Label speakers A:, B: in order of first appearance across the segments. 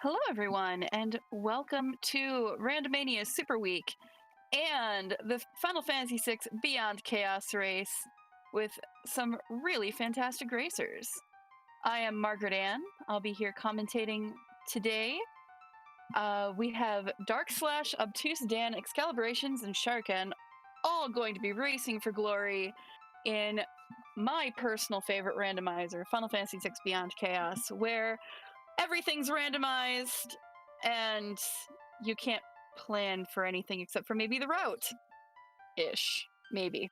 A: Hello, everyone, and welcome to Randomania Superweek and the Final Fantasy VI Beyond Chaos race with some really fantastic racers. I am Margaret Ann. I'll be here commentating today. We have Dark Slash, Obtuse Dan, Excalibrations, and Sharkan all going to be racing for glory in my personal favorite randomizer, Final Fantasy VI Beyond Chaos, where everything's randomized and you can't plan for anything except for maybe the route ish, maybe.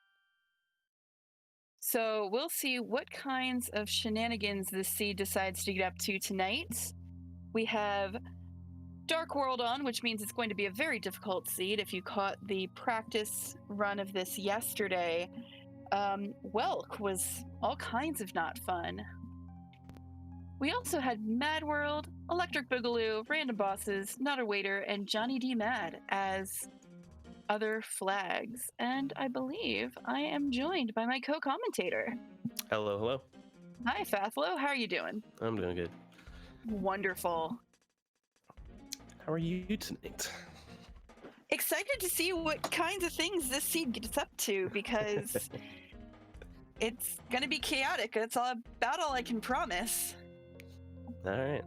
A: So we'll see what kinds of shenanigans this seed decides to get up to tonight. We have Dark World on, which means it's going to be a very difficult seed. If you caught the practice run of this yesterday, Welk was all kinds of not fun. We also had Mad World, Electric Boogaloo, Random Bosses, Not a Waiter, and Johnny D. Mad as other flags. And I believe I am joined by my co-commentator.
B: Hello, hello.
A: Hi, Fathlo. How are you doing?
B: I'm doing good.
A: Wonderful.
B: How are you tonight?
A: Excited to see what kinds of things this seed gets up to because it's going to be chaotic. That's about all I can promise.
B: All right.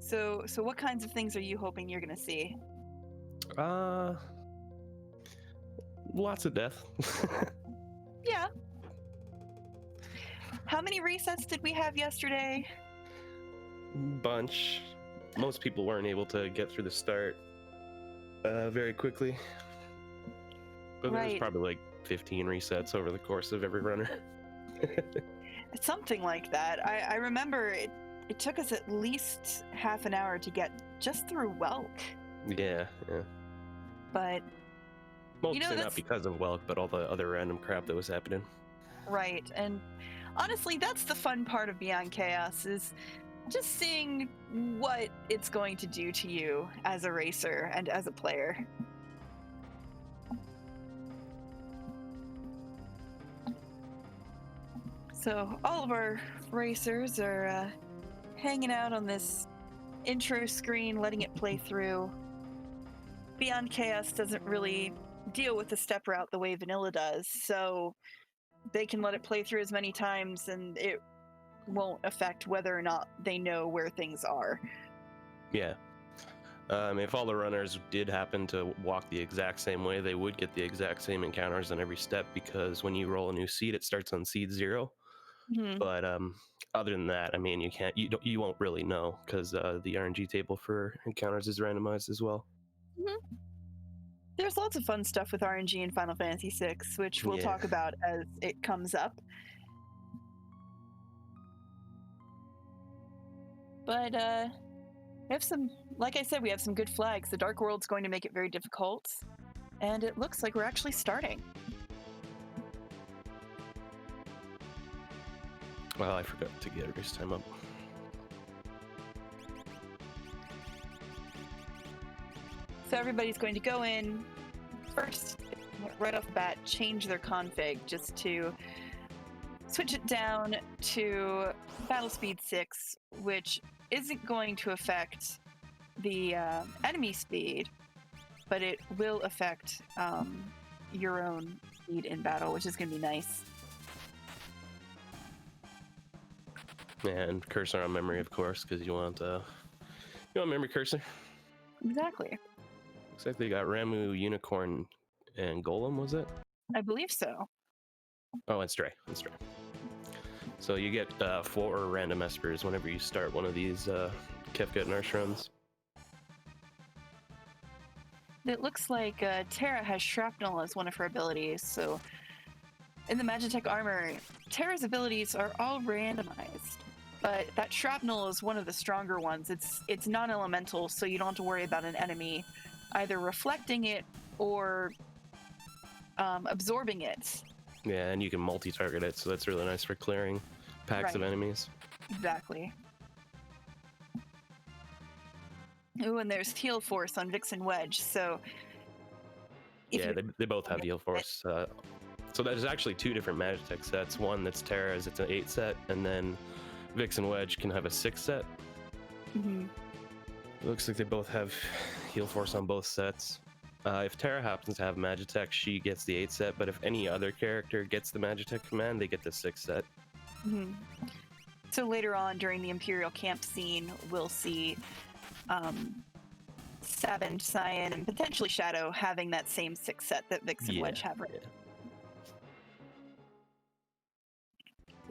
A: So what kinds of things are you hoping you're going to see?
B: Lots of death.
A: Yeah. How many resets did we have yesterday?
B: Bunch. Most people weren't able to get through the start very quickly. But there was probably like 15 resets over the course of every runner.
A: Something like that. I remember it took us at least half an hour to get just through Welk.
B: Yeah.
A: But
B: mostly not because of Welk, but all the other random crap that was happening.
A: Right. And honestly, that's the fun part of Beyond Chaos, is just seeing what it's going to do to you as a racer and as a player. So all of our racers are hanging out on this intro screen, letting it play through. Beyond Chaos doesn't really deal with the step route the way Vanilla does, so they can let it play through as many times and it won't affect whether or not they know where things are.
B: Yeah. If all the runners did happen to walk the exact same way, they would get the exact same encounters on every step, because when you roll a new seed, it starts on seed 0. Mm-hmm. But other than that, I mean, you won't really know, because the RNG table for encounters is randomized as well.
A: Mm-hmm. There's lots of fun stuff with RNG in Final Fantasy VI, which we'll talk about as it comes up. But we have some, like I said, we have some good flags. The Dark World's going to make it very difficult, and it looks like we're actually starting.
B: Well, I forgot to get race time up.
A: So everybody's going to go in first, right off the bat, change their config just to switch it down to Battle Speed 6, which isn't going to affect the enemy speed, but it will affect your own speed in battle, which is going to be nice.
B: And cursor on memory, of course, because you want memory cursor.
A: Exactly.
B: Looks like they got Ramu, Unicorn, and Golem, was it?
A: I believe so.
B: Oh, and Stray. So you get 4 random espers whenever you start one of these Kefka Nurse runs.
A: It looks like Terra has Shrapnel as one of her abilities, so in the Magitech armor, Terra's abilities are all randomized, but that Shrapnel is one of the stronger ones. It's non-elemental, so you don't have to worry about an enemy either reflecting it or absorbing it.
B: Yeah, and you can multi-target it, so that's really nice for clearing packs of enemies.
A: Exactly. Ooh, and there's Heal Force on Vixen Wedge, so...
B: Yeah, they both have Heal Force. So there's actually 2 different Magitech sets. One that's Terra's, it's an 8 set, and then Vix and Wedge can have a 6 set.
A: Mm-hmm.
B: It looks like they both have heal force on both sets. If Terra happens to have Magitech, she gets the 8 set, but if any other character gets the Magitech command, they get the 6 set.
A: Mm-hmm. So later on during the Imperial camp scene, we'll see Savage, Cyan, and potentially Shadow having that same 6 set that Vix and Wedge have. Right?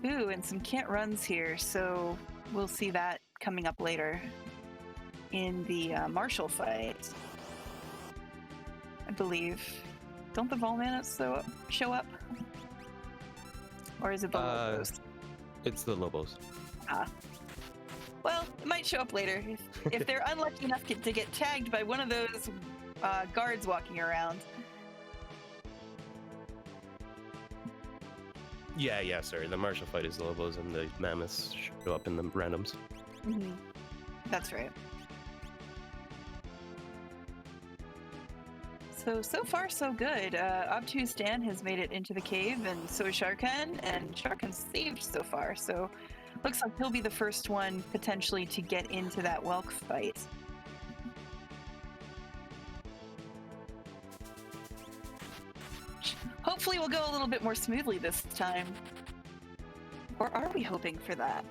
A: Yeah. Ooh, and some can't runs here, so we'll see that coming up later in the Marshall fight, I believe. Don't the Volmanas show up? Or is it the Lobos?
B: It's the Lobos.
A: Well, it might show up later if they're unlucky enough to get tagged by one of those guards walking around.
B: Yeah, sorry. The Marshall fight is the Lobos, and the Mammoths show up in the randoms.
A: Mm-hmm. That's right. So far, so good. Obtuse Dan has made it into the cave, and so is Sharkan, and Sharkan's saved so far, so looks like he'll be the first one potentially to get into that Welk fight. Hopefully we'll go a little bit more smoothly this time. Or are we hoping for that?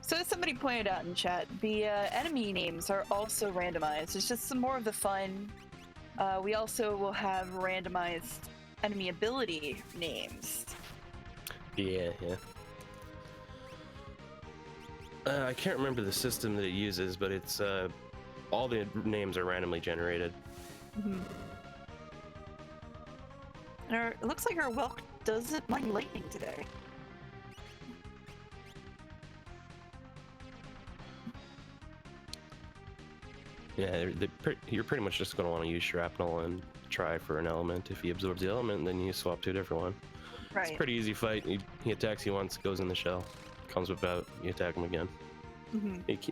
A: So as somebody pointed out in chat, the enemy names are also randomized. It's just some more of the fun. We also will have randomized enemy ability names.
B: Yeah. I can't remember the system that it uses, but it's all the names are randomly generated.
A: Mm-hmm. It looks like our Welk doesn't mind lightning today.
B: Yeah, you're pretty much just going to want to use Shrapnel and try for an element. If he absorbs the element, then you swap to a different one.
A: Right.
B: It's a pretty easy fight. He attacks you once, goes in the shell, comes without, you attack him again.
A: Mm-hmm.
B: He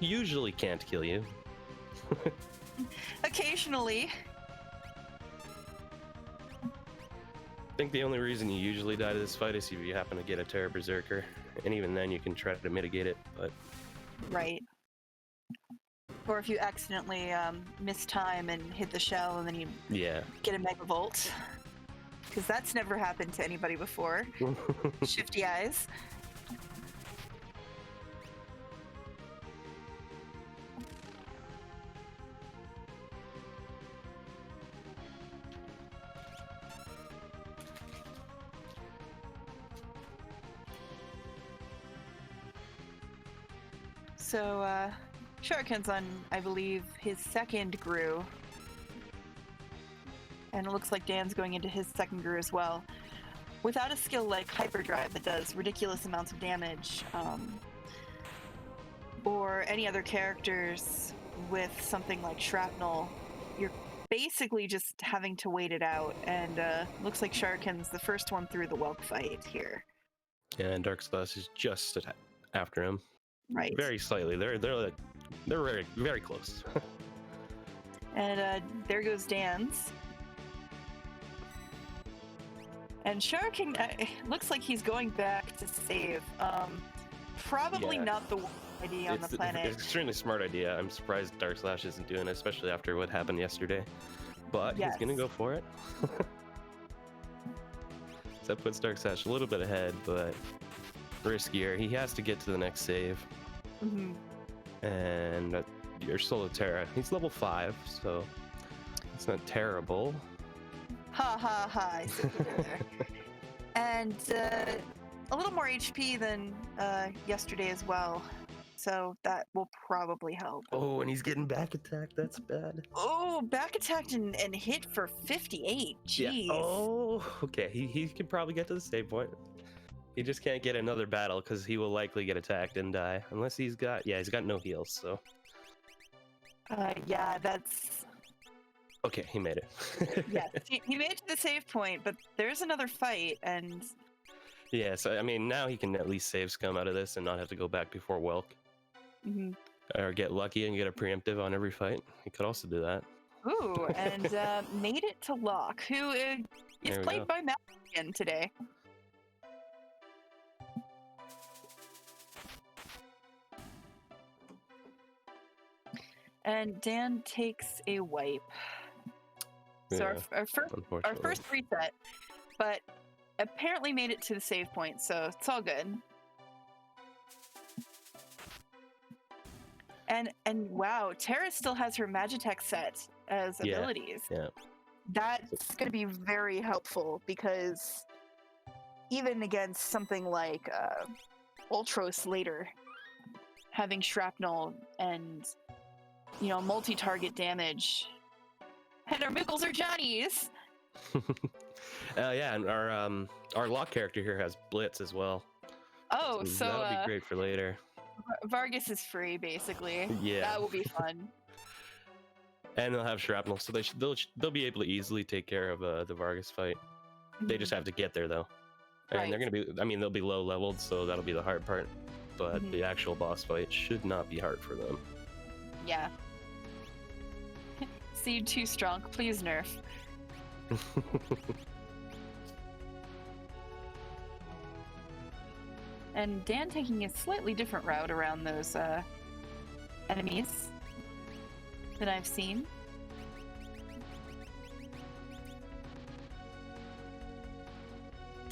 B: usually can't kill you.
A: Occasionally.
B: I think the only reason you usually die to this fight is if you happen to get a Terra Berserker, and even then you can try to mitigate it, but...
A: Right. Or if you accidentally miss time and hit the shell and then you get a Mega Volt. Because that's never happened to anybody before. Shifty eyes. So, Shuriken's on, I believe, his second Gru. And it looks like Dan's going into his second Gru as well. Without a skill like Hyperdrive that does ridiculous amounts of damage, or any other characters with something like Shrapnel, you're basically just having to wait it out. And looks like Shuriken's the first one through the Welk fight here.
B: Yeah, and Dark Slash is just after him.
A: Right.
B: Very slightly. They're very, very close.
A: And there goes Dan's. And Shuriken looks like he's going back to save. Probably not the worst idea on the planet.
B: It's an extremely smart idea. I'm surprised Dark Slash isn't doing it, especially after what happened yesterday. But he's gonna go for it. So that puts Dark Slash a little bit ahead, but riskier. He has to get to the next save.
A: Mm-hmm.
B: And your Solo Terra, he's level 5, so it's not terrible.
A: Ha ha ha, I see what you did there. And a little more HP than yesterday as well, so that will probably help.
B: Oh, and he's getting back attacked, that's bad.
A: Oh, back attacked and hit for 58, jeez.
B: Yeah. Oh, okay, he can probably get to the save point. He just can't get another battle because he will likely get attacked and die. Unless he's got no heals, so.
A: Yeah, that's...
B: Okay, he made it.
A: Yes, he made it to the save point, but there's another fight, and...
B: Yeah, so, I mean, now he can at least save Scum out of this and not have to go back before Welk.
A: Mm-hmm.
B: Or get lucky and get a preemptive on every fight. You could also do that.
A: Ooh, and made it to Locke, who is
B: There we
A: played
B: go.
A: by Matt again today. And Dan takes a wipe. So
B: Yeah,
A: our first reset, but apparently made it to the save point, so it's all good. And wow, Terra still has her Magitech set as abilities.
B: Yeah.
A: That's going to be very helpful because even against something like Ultros later, having shrapnel and multi-target damage, and our Mickles are Johnnies.
B: Yeah, and our Locke character here has Blitz as well.
A: Oh, so
B: that'll be great for later.
A: Vargas is free, basically.
B: Yeah,
A: that will be fun.
B: And they'll have shrapnel, so they'll be able to easily take care of the Vargas fight. They just have to get there though, and they're gonna be. I mean, they'll be low leveled, so that'll be the hard part. But the actual boss fight should not be hard for them.
A: Yeah. Seed too strong. Please nerf. And Dan taking a slightly different route around those enemies that I've seen.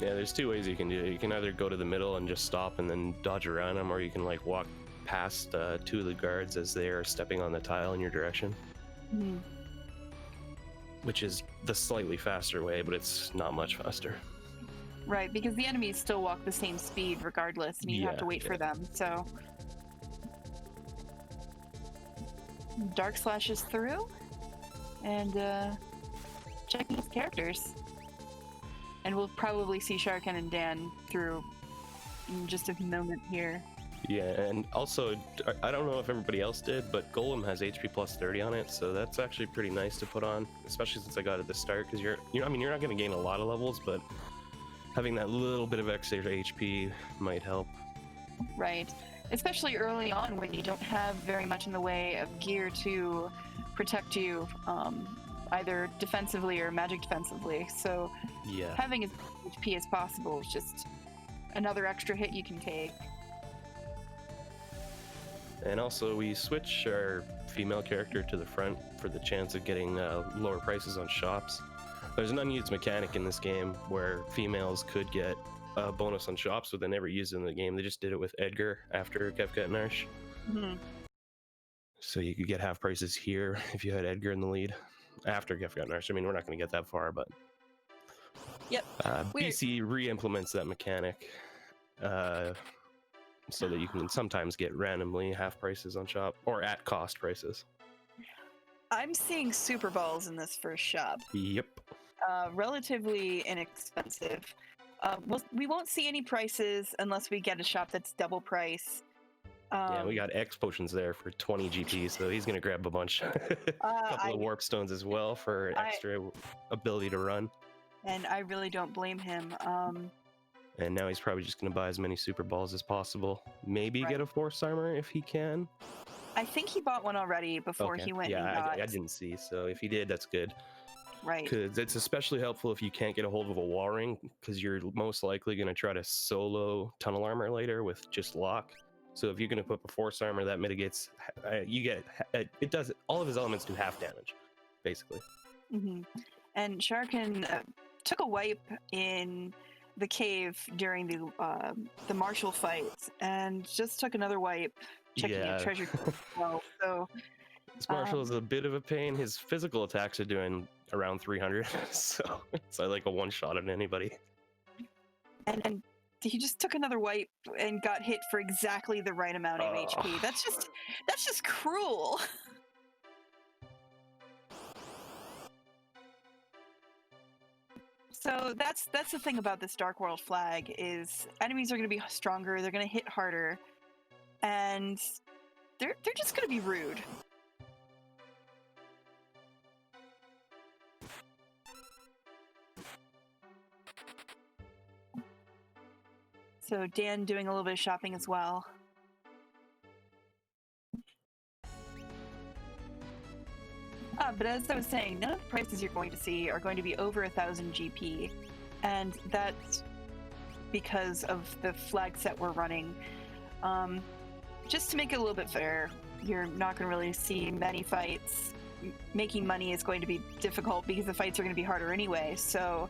B: Yeah, there's two ways you can do it. You can either go to the middle and just stop and then dodge around them, or you can like walk past two of the guards as they are stepping on the tile in your direction. Which is the slightly faster way, but it's not much faster.
A: Right, because the enemies still walk the same speed regardless, and you have to wait for them, so... Dark slashes through, and checking his characters. And we'll probably see Sharkan and Dan through in just a moment here.
B: Yeah, and also, I don't know if everybody else did, but Golem has HP plus 30 on it, so that's actually pretty nice to put on, especially since I got it at the start, because you're not going to gain a lot of levels, but having that little bit of extra HP might help.
A: Right. Especially early on when you don't have very much in the way of gear to protect you, either defensively or magic defensively. So having as much HP as possible is just another extra hit you can take.
B: And also, we switch our female character to the front for the chance of getting lower prices on shops. There's an unused mechanic in this game where females could get a bonus on shops, but they never used it in the game. They just did it with Edgar after Kefka and Narsh. So you could get half prices here if you had Edgar in the lead after Kefka and Narsh. I mean, we're not going to get that far, but BC re-implements that mechanic so that you can sometimes get randomly half prices on shop or at cost prices.
A: I'm seeing Super Balls in this first shop.
B: Yep.
A: Relatively inexpensive. We won't see any prices unless we get a shop that's double price.
B: Yeah, we got X potions there for 20 GP, so he's gonna grab a bunch. A couple of warp stones as well for extra ability to run.
A: And I really don't blame him.
B: And now he's probably just gonna buy as many Super Balls as possible. Maybe get a Force Armor if he can.
A: I think he bought one already before he went and got...
B: I didn't see, so if he did, that's good.
A: Right.
B: Because it's especially helpful if you can't get a hold of a wall ring, because you're most likely going to try to solo tunnel armor later with just lock. So if you're going to put a Force Armor, that mitigates... it does... All of his elements do half damage, basically.
A: And Sharkan took a wipe in the cave during the Marshall fight, and just took another wipe checking out treasure. So
B: this Marshall is a bit of a pain. His physical attacks are doing around 300, so it's like a one shot on anybody.
A: And he just took another wipe and got hit for exactly the right amount of HP. That's just cruel. So that's the thing about this Dark World flag is enemies are going to be stronger, they're going to hit harder, and they're just going to be rude. So Dan doing a little bit of shopping as well. But as I was saying, none of the prices you're going to see are going to be over 1,000 GP, and that's because of the flag set we're running. Just to make it a little bit fair, you're not going to really see many fights. Making money is going to be difficult because the fights are going to be harder anyway. So,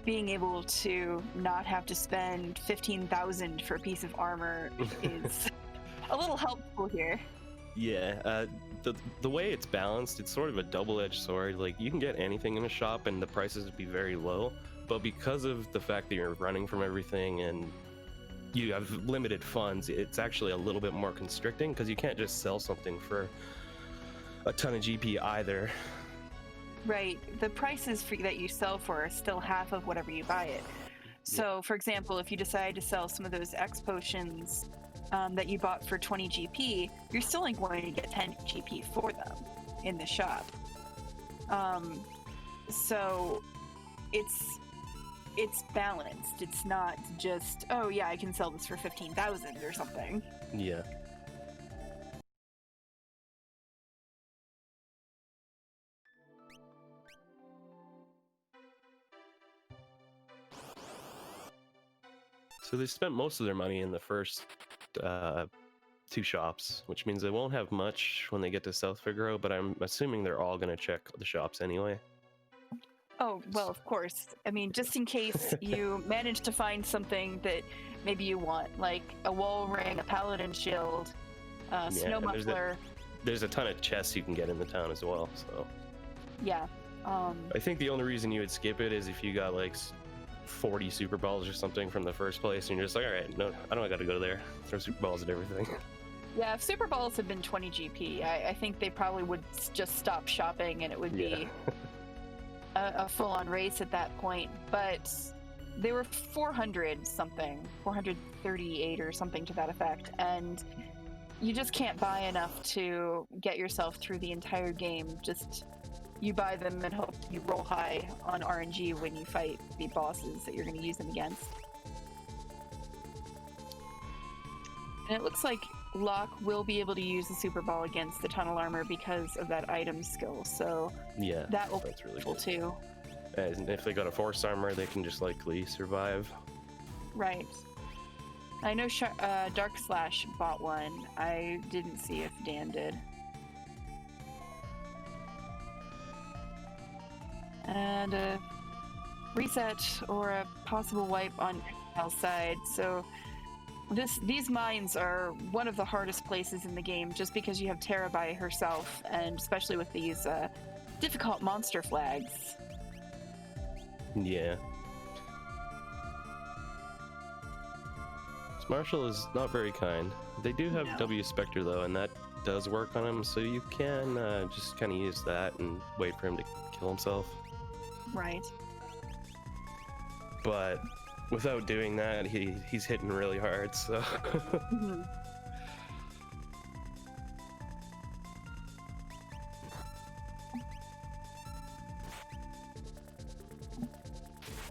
A: being able to not have to spend 15,000 for a piece of armor is a little helpful here.
B: Yeah, the way it's balanced, it's sort of a double-edged sword. Like, you can get anything in a shop and the prices would be very low, but because of the fact that you're running from everything and you have limited funds, it's actually a little bit more constricting because you can't just sell something for a ton of GP either.
A: Right. The prices that you sell for are still half of whatever you buy it. So, for example, if you decide to sell some of those X potions that you bought for 20 GP, you're still only going to get 10 GP for them in the shop. So it's balanced. It's not just, oh yeah, I can sell this for 15,000 or something.
B: Yeah. So they spent most of their money in the first two shops, which means they won't have much when they get to South Figaro, but I'm assuming they're all going to check the shops anyway.
A: Oh, well, of course. I mean, just in case you manage to find something that maybe you want, like a wall ring, a paladin shield, snow muffler.
B: There's a ton of chests you can get in the town as well, so.
A: Yeah.
B: I think the only reason you would skip it is if you got like 40 super balls or something from the first place and you're just like, all right, no, I don't got to go there. Throw super balls at everything.
A: Yeah, if super balls had been 20 GP, I think they probably would just stop shopping and it would be a full-on race at that point. But they were 400 something, 438 or something to that effect, and you just can't buy enough to get yourself through the entire game. Just you buy them and hope you roll high on RNG when you fight the bosses that you're going to use them against. And it looks like Locke will be able to use the super ball against the tunnel armor because of that item skill, so
B: yeah,
A: that will
B: that's really
A: cool
B: good
A: too.
B: And if they got a force armor, they can just likely survive.
A: Right. I know Dark Slash bought one. I didn't see if Dan did. And a reset or a possible wipe on Excel's side. So these mines are one of the hardest places in the game, just because you have Terra by herself, and especially with these difficult monster flags.
B: Yeah. Marshall is not very kind. They do have W Spectre though, and that does work on him, so you can just kind of use that and wait for him to kill himself.
A: Right.
B: But without doing that, he's hitting really hard, so.
A: Mm-hmm.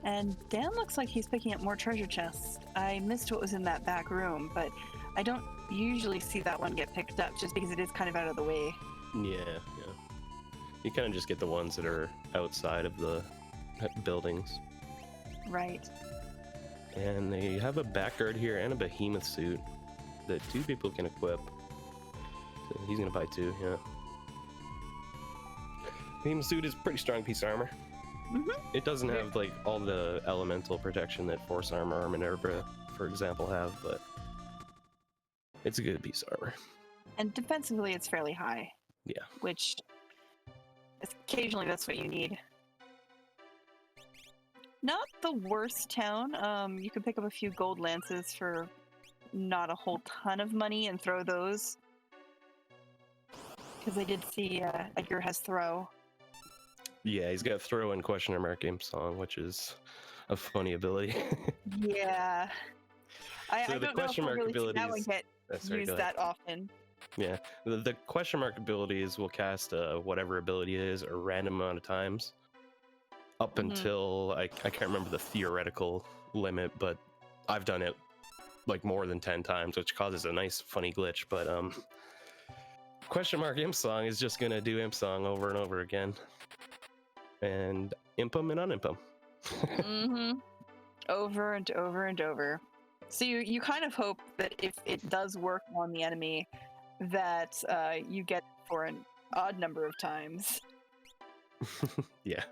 A: And Dan looks like he's picking up more treasure chests. I missed what was in that back room, but I don't usually see that one get picked up just because it is kind of out of the way.
B: Yeah. You kind of just get the ones that are outside of the buildings.
A: Right.
B: And they have a backguard here and a behemoth suit that two people can equip. So he's gonna buy two, yeah. Behemoth suit is a pretty strong piece of armor.
A: Mm-hmm.
B: It doesn't have like all the elemental protection that Force Armor or Minerva, for example, have, but it's a good piece of armor.
A: And defensively, it's fairly high.
B: Yeah.
A: Which occasionally that's what you need. Not the worst town. You could pick up a few gold lances for not a whole ton of money and throw those. Because I did see Edgar has throw.
B: Yeah, he's got throw and question mark game song, which is a funny ability.
A: Yeah. I
B: the
A: don't
B: question
A: know if
B: mark
A: I'll really see that one
B: abilities
A: get used that often.
B: Yeah, the question mark abilities will cast whatever ability it is a random amount of times up until I can't remember the theoretical limit, but I've done it like more than 10 times, which causes a nice funny glitch. But Question mark imp song is just gonna do imp song over and over again, and imp him and unimp him.
A: Mm-hmm. Over and over and over. So you kind of hope that if it does work on the enemy, that you get for an odd number of times.
B: Yeah.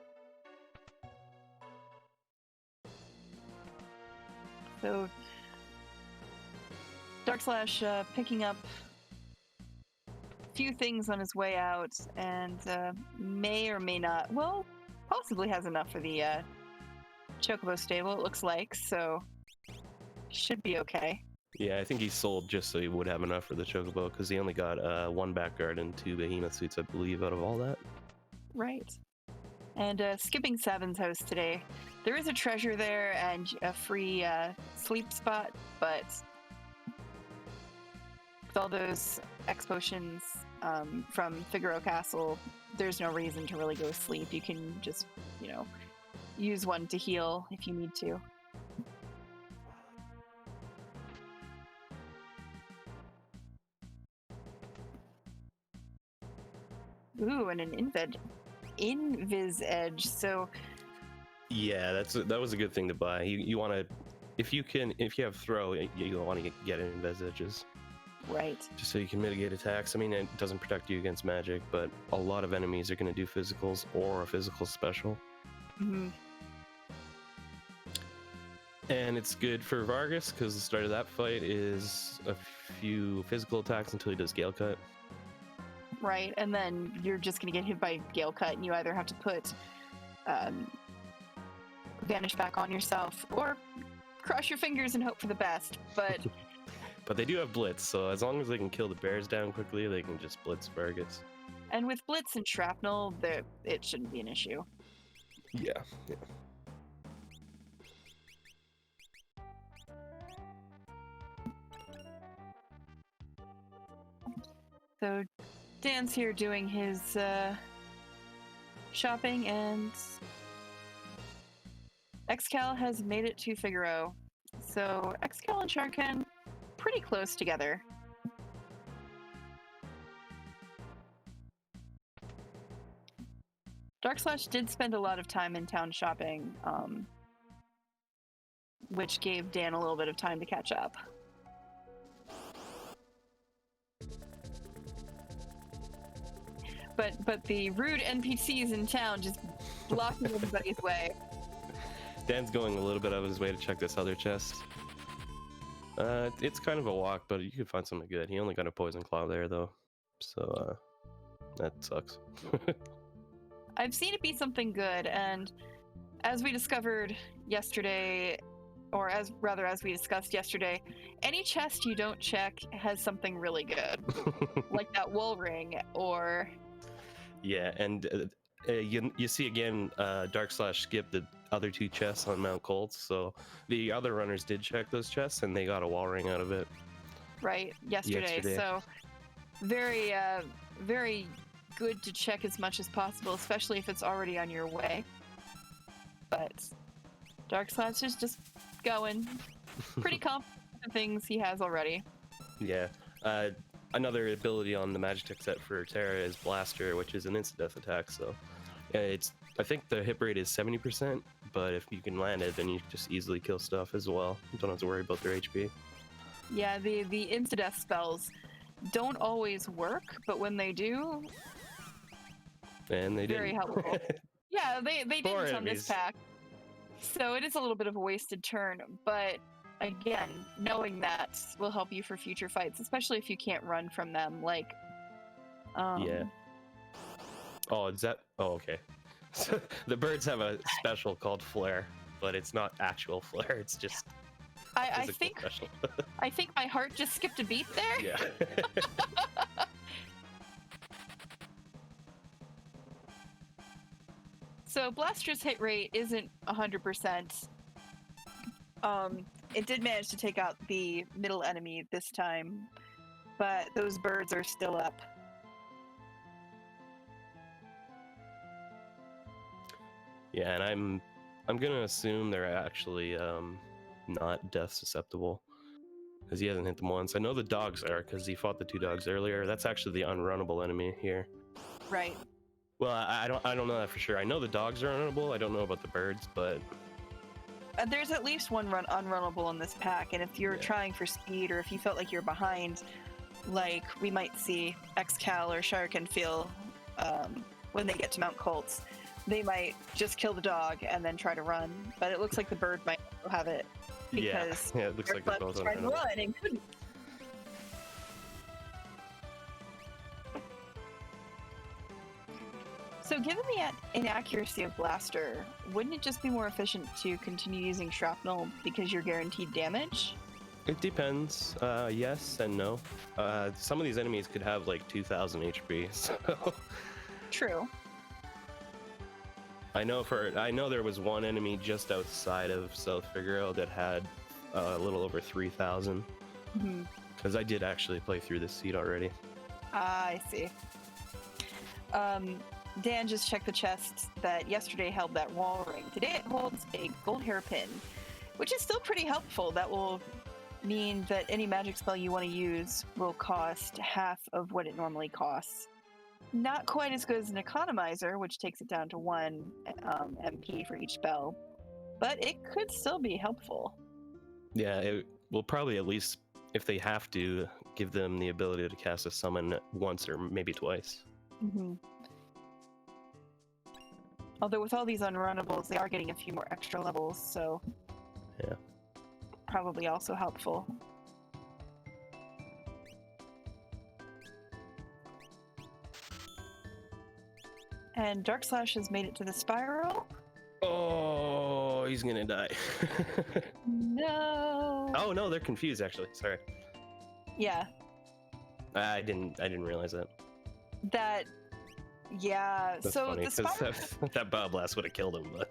A: So Dark Slash picking up a few things on his way out, and may or may not, well, possibly has enough for the Chocobo stable, it looks like, so should be okay.
B: Yeah, I think he sold just so he would have enough for the Chocobo, because he only got 1 back guard and 2 behemoth suits, I believe, out of all that.
A: Right. And skipping Sabin's house today, there is a treasure there and a free sleep spot, but with all those X potions from Figaro Castle, there's no reason to really go sleep. You can just, use one to heal if you need to. Ooh, and an invis edge. So
B: yeah, that was a good thing to buy. You want to, if you have throw, you want to get invis edges.
A: Right.
B: Just so you can mitigate attacks. I mean, it doesn't protect you against magic, but a lot of enemies are going to do physicals or a physical special.
A: Mm-hmm.
B: And it's good for Vargas because the start of that fight is a few physical attacks until he does Gale Cut.
A: Right, and then you're just going to get hit by Gale Cut, and you either have to put Vanish back on yourself or cross your fingers and hope for the best. But
B: but they do have Blitz, so as long as they can kill the bears down quickly, they can just Blitz Vargas.
A: And with Blitz and Shrapnel, it shouldn't be an issue.
B: Yeah.
A: So Dan's here doing his shopping, and Xcal has made it to Figaro. So Xcal and Sharkan pretty close together. Dark Slash did spend a lot of time in town shopping, which gave Dan a little bit of time to catch up. But the rude NPCs in town just blocking everybody's way.
B: Dan's going a little bit out of his way to check this other chest. It's kind of a walk, but you could find something good. He only got a poison claw there, though, so that sucks.
A: I've seen it be something good, and as we discovered yesterday, or as we discussed yesterday, any chest you don't check has something really good, like that wool ring, or...
B: Yeah, and you see again, Dark Slash skipped the other 2 chests on Mount Cold, so the other runners did check those chests, and they got a wall ring out of it.
A: Right, yesterday. So very, very good to check as much as possible, especially if it's already on your way. But Dark Slash is just going. Pretty confident in the things he has already.
B: Yeah. Another ability on the Magitech set for Terra is Blaster, which is an instant-death attack, so I think the hit rate is 70%, but if you can land it, then you just easily kill stuff as well. You don't have to worry about their HP.
A: Yeah, the insta-death spells don't always work, but when they do...
B: And they did.
A: Very helpful. Yeah, they didn't on this pack. So it is a little bit of a wasted turn, but again, knowing that will help you for future fights, especially if you can't run from them, like...
B: Yeah. Oh, is that... Oh, okay. The birds have a special called Flare, but it's not actual Flare, it's just...
A: I think
B: special.
A: I think my heart just skipped a beat there.
B: Yeah.
A: So Blaster's hit rate isn't 100%. It did manage to take out the middle enemy this time, but those birds are still up.
B: Yeah, and I'm gonna assume they're actually not death susceptible. because he hasn't hit them once. I know the dogs are, because he fought the 2 dogs earlier. That's actually the unrunnable enemy here.
A: Right.
B: Well, I don't know that for sure. I know the dogs are unrunnable. I don't know about the birds, but
A: There's at least one unrunnable in this pack, and if you're trying for speed, or if you felt like you're behind, like we might see Xcal or Sharkin feel when they get to Mount Colts, they might just kill the dog and then try to run. But it looks like the bird might also have it because
B: yeah, it looks like they're both
A: tried to
B: unrunnable.
A: run and couldn't. So given the inaccuracy of Blaster, wouldn't it just be more efficient to continue using Shrapnel because you're guaranteed damage?
B: It depends. Yes and no. Some of these enemies could have like 2,000 HP. So
A: True.
B: I know there was one enemy just outside of South Figueroa that had a little over 3,000. Because I did actually play through this seed already.
A: I see. Dan just checked the chest that yesterday held that wall ring. Today it holds a gold hairpin, which is still pretty helpful. That will mean that any magic spell you want to use will cost half of what it normally costs. Not quite as good as an economizer, which takes it down to 1 MP for each spell, but it could still be helpful.
B: Yeah, it will probably at least, if they have to, give them the ability to cast a summon once or maybe twice.
A: Although with all these unrunnables, they are getting a few more extra levels, so
B: yeah,
A: probably also helpful. And Dark Slash has made it to the spiral.
B: Oh, he's gonna die.
A: No.
B: Oh no, they're confused actually. Sorry.
A: Yeah.
B: I didn't realize that.
A: Yeah.
B: That's
A: so
B: funny,
A: the spiral.
B: that Bob Blast would have killed him, but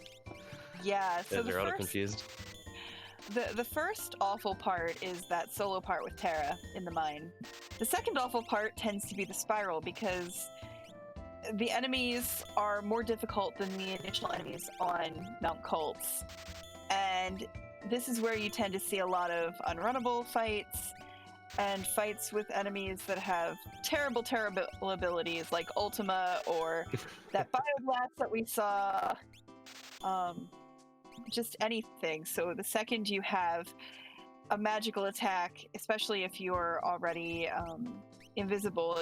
A: Yeah. So
B: they're auto confused.
A: The first awful part is that solo part with Terra in the mine. The second awful part tends to be the spiral because the enemies are more difficult than the initial enemies on Mount Colts. And this is where you tend to see a lot of unrunnable fights and fights with enemies that have terrible abilities like Ultima or that Bioblast that we saw. Just anything. So the second you have a magical attack, especially if you're already invisible,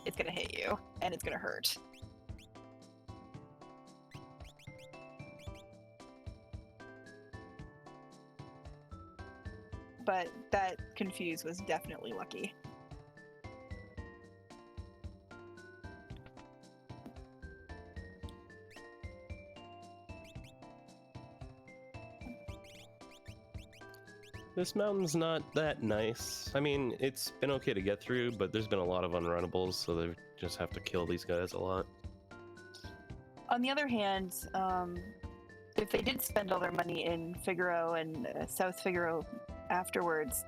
A: it's gonna hit you and it's gonna hurt. But that confuse was definitely lucky.
B: This mountain's not that nice. I mean, it's been okay to get through, but there's been a lot of unrunnables, so they just have to kill these guys a lot.
A: On the other hand, if they did spend all their money in Figaro and South Figaro afterwards,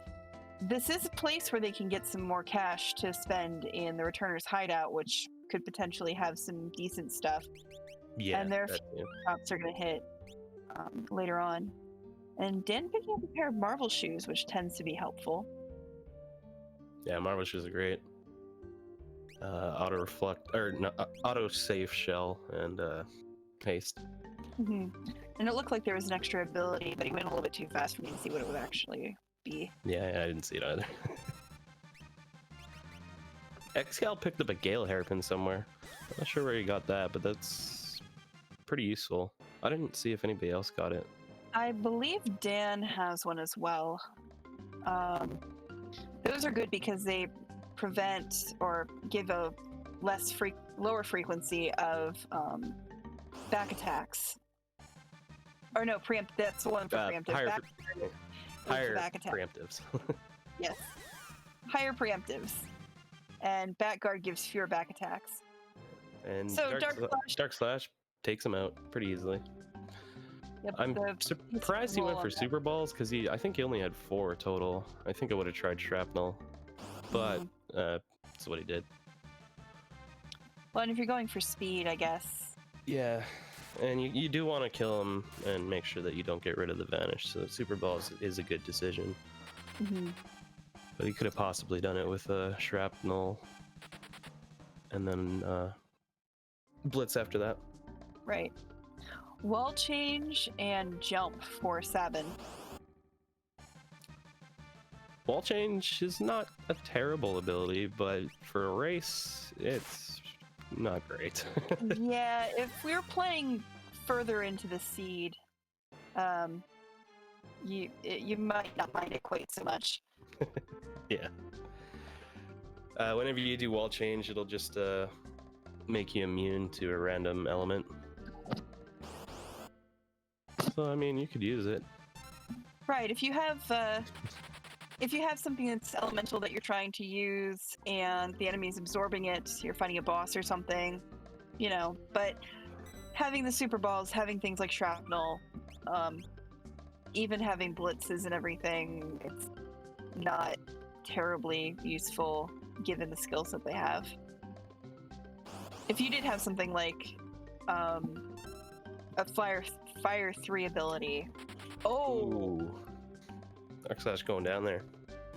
A: this is a place where they can get some more cash to spend in the Returner's Hideout, which could potentially have some decent stuff.
B: Yeah,
A: and their shops are going to hit later on. And Dan picking up a pair of Marvel shoes, which tends to be helpful.
B: Yeah, Marvel shoes are great. Auto safe shell and haste.
A: And it looked like there was an extra ability, but he went a little bit too fast for me to see what it would actually be.
B: Yeah, I didn't see it either. Xcal picked up a Gale hairpin somewhere. I'm not sure where he got that, but that's pretty useful. I didn't see if anybody else got it.
A: I believe Dan has one as well. Those are good because they prevent or give a lower frequency of back attacks. Or no, preempt. That's the one for preemptive.
B: Higher
A: back attack.
B: preemptives.
A: Yes, higher preemptives, and back guard gives fewer back attacks.
B: And
A: so
B: Dark Slash takes him out pretty easily.
A: Yep,
B: I'm surprised he went for Super Balls because I think he only had 4 total. I think I would have tried Shrapnel, but that's what he did.
A: Well, and if you're going for speed, I guess.
B: Yeah, and you do want to kill him and make sure that you don't get rid of the Vanish, so Super Balls is a good decision. But he could have possibly done it with shrapnel and then blitz after that.
A: Right. Wall change and jump for 7.
B: Wall change is not a terrible ability, but for a race, it's not great.
A: Yeah, if we're playing further into the seed, you might not mind it quite so much.
B: Yeah. Whenever you do wall change, it'll just make you immune to a random element. So I mean, you could use it.
A: Right. If you have something that's elemental that you're trying to use and the enemy's absorbing it, you're fighting a boss or something, you know. But having the super balls, having things like shrapnel, even having blitzes and everything, it's not terribly useful given the skills that they have. If you did have something like a fire 3 ability. Oh,
B: Darkslash going down there.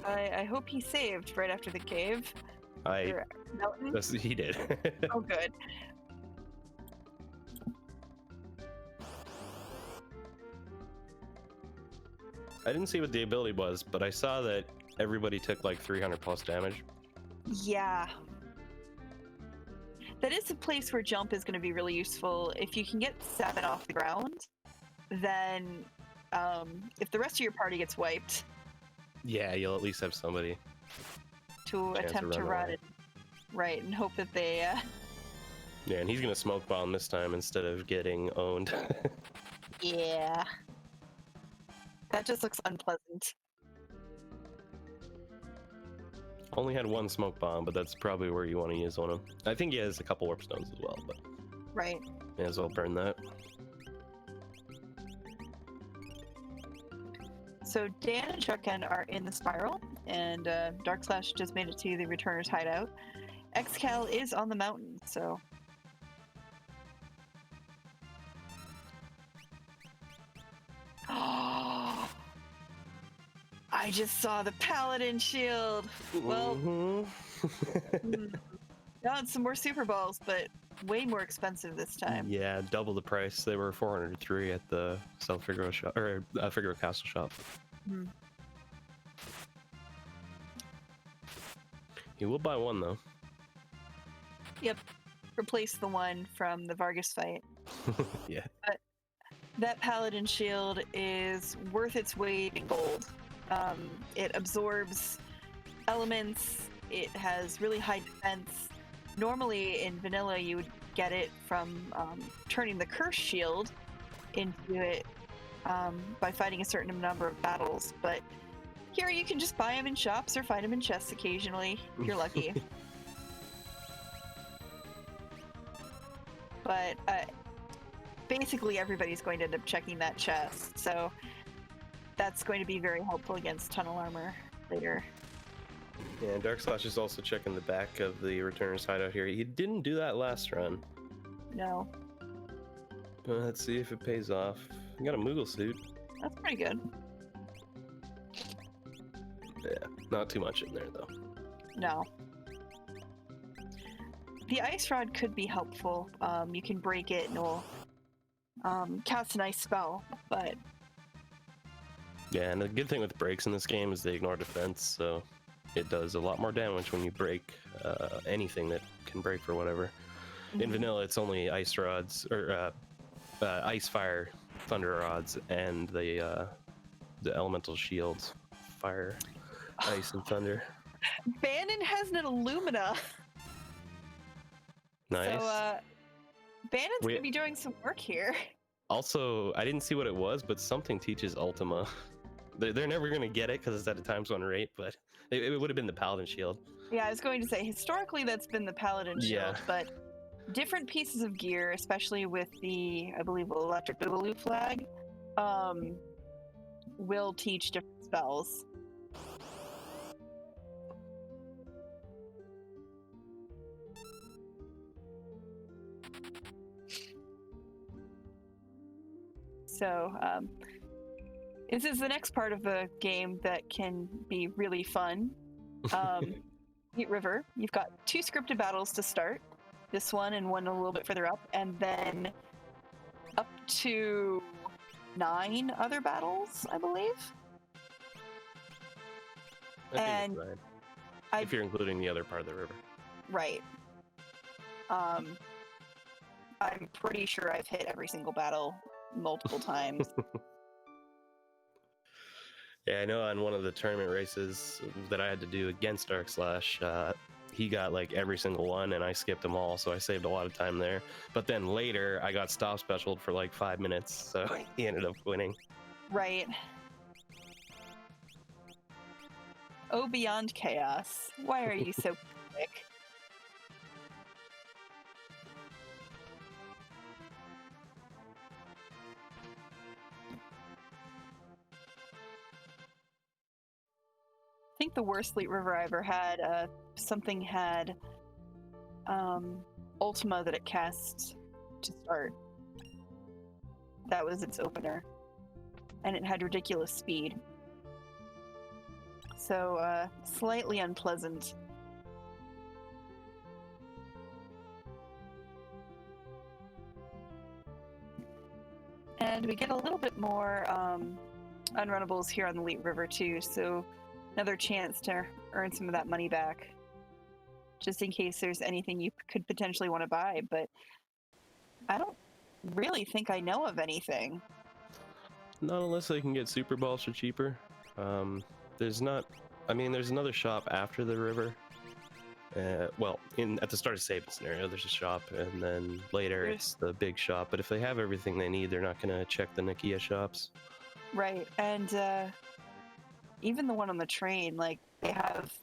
A: I hope he saved right after the cave. Mountain?
B: He did.
A: Oh, good.
B: I didn't see what the ability was, but I saw that everybody took like 300 plus damage.
A: Yeah. That is a place where jump is going to be really useful. If you can get 7 off the ground, then if the rest of your party gets wiped...
B: Yeah, you'll at least have somebody
A: to attempt to run it. Right, and hope that they...
B: Yeah, and he's going to smoke bomb this time instead of getting owned.
A: Yeah. That just looks unpleasant.
B: Only had 1 smoke bomb, but that's probably where you want to use on him. I think he has a couple warp stones as well, but...
A: Right.
B: May as well burn that.
A: So Dan and Chucken are in the spiral, and Darkslash just made it to the Returner's hideout. Xcal is on the mountain, so... I just saw the Paladin shield! Well, got some more Super Balls, but way more expensive this time.
B: Yeah, double the price. They were 403 at the South Figaro shop, or Figaro Castle shop. You will buy one though.
A: Yep, replace the one from the Vargas fight.
B: Yeah.
A: But that Paladin shield is worth its weight in gold. It absorbs elements. It has really high defense. Normally in vanilla you would get it from turning the curse shield into it by fighting a certain number of battles, but here you can just buy them in shops or find them in chests occasionally if you're lucky. But basically everybody's going to end up checking that chest, so that's going to be very helpful against tunnel armor later.
B: Yeah, and Darkslash is also checking the back of the Returner's hideout here. He didn't do that last run.
A: No.
B: Let's see if it pays off. You got a Moogle suit.
A: That's pretty good.
B: Yeah, not too much in there though.
A: No. The ice rod could be helpful. You can break it and it'll cast an ice spell, but...
B: Yeah, and the good thing with breaks in this game is they ignore defense, so it does a lot more damage when you break anything that can break for whatever. In vanilla, it's only ice rods, or ice, fire, thunder rods, and the elemental shields. Fire, ice, and thunder.
A: Bannon has an Illumina.
B: Nice.
A: So, Bannon's going to be doing some work here.
B: Also, I didn't see what it was, but something teaches Ultima. They're never going to get it because it's at a times 1 rate, but it would have been the Paladin shield.
A: Yeah, I was going to say, historically that's been the Paladin shield, but different pieces of gear, especially with the, I believe, electric boogaloo flag, will teach different spells. So, this is the next part of the game that can be really fun. Heat River, you've got 2 scripted battles to start. This one and one a little bit further up, and then up to 9 other battles, I believe.
B: I think
A: And
B: it's 9. If you're including the other part of the river.
A: Right. I'm pretty sure I've hit every single battle multiple times.
B: Yeah, I know on one of the tournament races that I had to do against Dark Slash, he got like every single one and I skipped them all, so I saved a lot of time there. But then later I got stop specialed for like 5 minutes, so he ended up winning.
A: Right. Oh, Beyond Chaos. Why are you so quick? I think the worst Fleet River I ever had, something had Ultima that it cast to start. That was its opener. And it had ridiculous speed. So, slightly unpleasant. And we get a little bit more unrunnables here on the Leet River too, so another chance to earn some of that money back. Just in case there's anything you could potentially want to buy, but I don't really think I know of anything.
B: Not unless they can get Super Balls for cheaper. There's not... I mean, there's another shop after the river. Well, at the start of Saban scenario, there's a shop, and then later it's the big shop. But if they have everything they need, they're not going to check the Nakia shops.
A: Right, and even the one on the train, like, they have...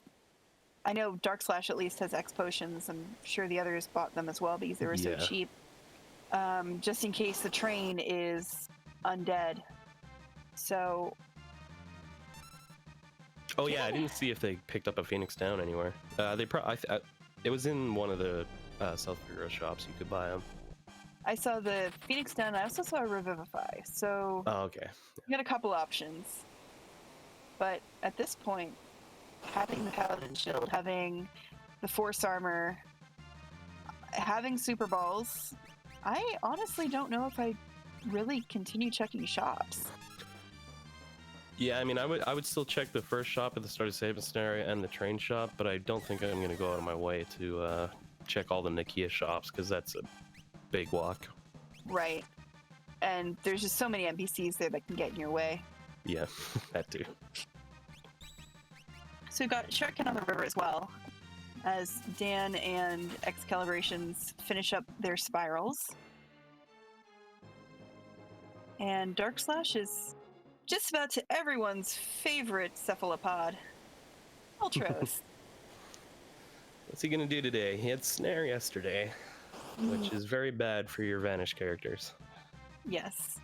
A: I know Dark Slash at least has X potions. I'm sure the others bought them as well because they were so cheap. Just in case the train is undead. So...
B: Oh yeah, I didn't see if they picked up a Phoenix Down anywhere. It was in one of the South Korea shops. You could buy them.
A: I saw the Phoenix Down. I also saw a Revivify. So
B: okay.
A: You got a couple options. But at this point, having the Paladin Shield, having the Force Armor, having Super Balls, I honestly don't know if I really continue checking shops.
B: Yeah, I mean, I would still check the first shop at the start of Saban scenario and the train shop, but I don't think I'm going to go out of my way to check all the Nakia shops, because that's a big walk.
A: Right. And there's just so many NPCs there that can get in your way.
B: Yeah, that too.
A: So we've got Shuriken on the river as well, as Dan and Excalibrations finish up their spirals. And Dark Slash is just about to everyone's favorite cephalopod, Ultros.
B: What's he gonna do today? He had Snare yesterday, which is very bad for your Vanish characters.
A: Yes.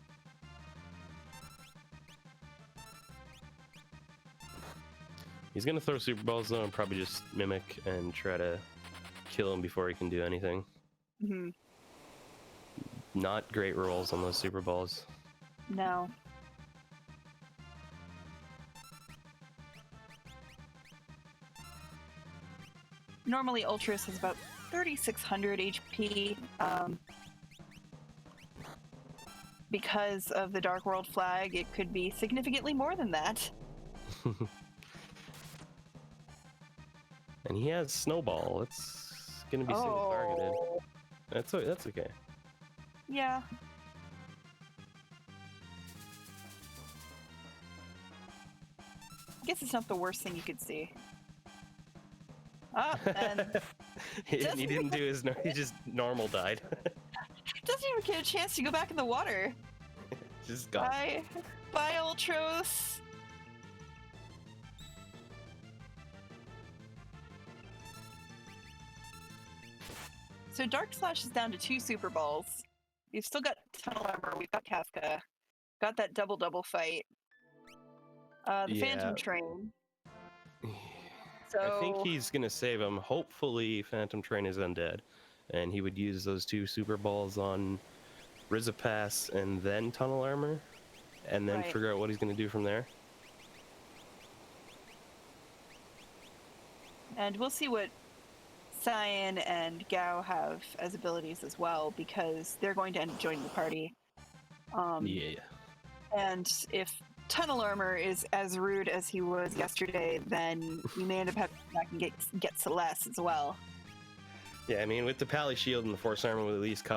B: He's gonna throw Super Balls though and probably just mimic and try to kill him before he can do anything.
A: Mm-hmm.
B: Not great rolls on those Super Balls.
A: No. Normally, Ultros has about 3,600 HP. Because of the Dark World flag, it could be significantly more than that.
B: And he has Snowball. It's gonna be single targeted. That's okay.
A: Yeah. I guess it's not the worst thing you could see. And
B: he didn't do his. He just normal died.
A: doesn't even get a chance to go back in the water.
B: Just got.
A: Bye, Ultros. So Dark Slash is down to 2 Super Balls. We've still got Tunnel Armor. We've got Kafka. Got that double fight. The Phantom Train. So
B: I think he's gonna save him. Hopefully, Phantom Train is undead, and he would use those 2 Super Balls on Rizapass and then Tunnel Armor, and then figure out what he's gonna do from there.
A: And we'll see what Cyan and Gao have as abilities as well, because they're going to end up joining the party.
B: Yeah.
A: And if Tunnel Armor is as rude as he was yesterday, then we may end up having to come back and get Celeste as well.
B: Yeah, I mean, with the Pally Shield and the Force Armor, will at least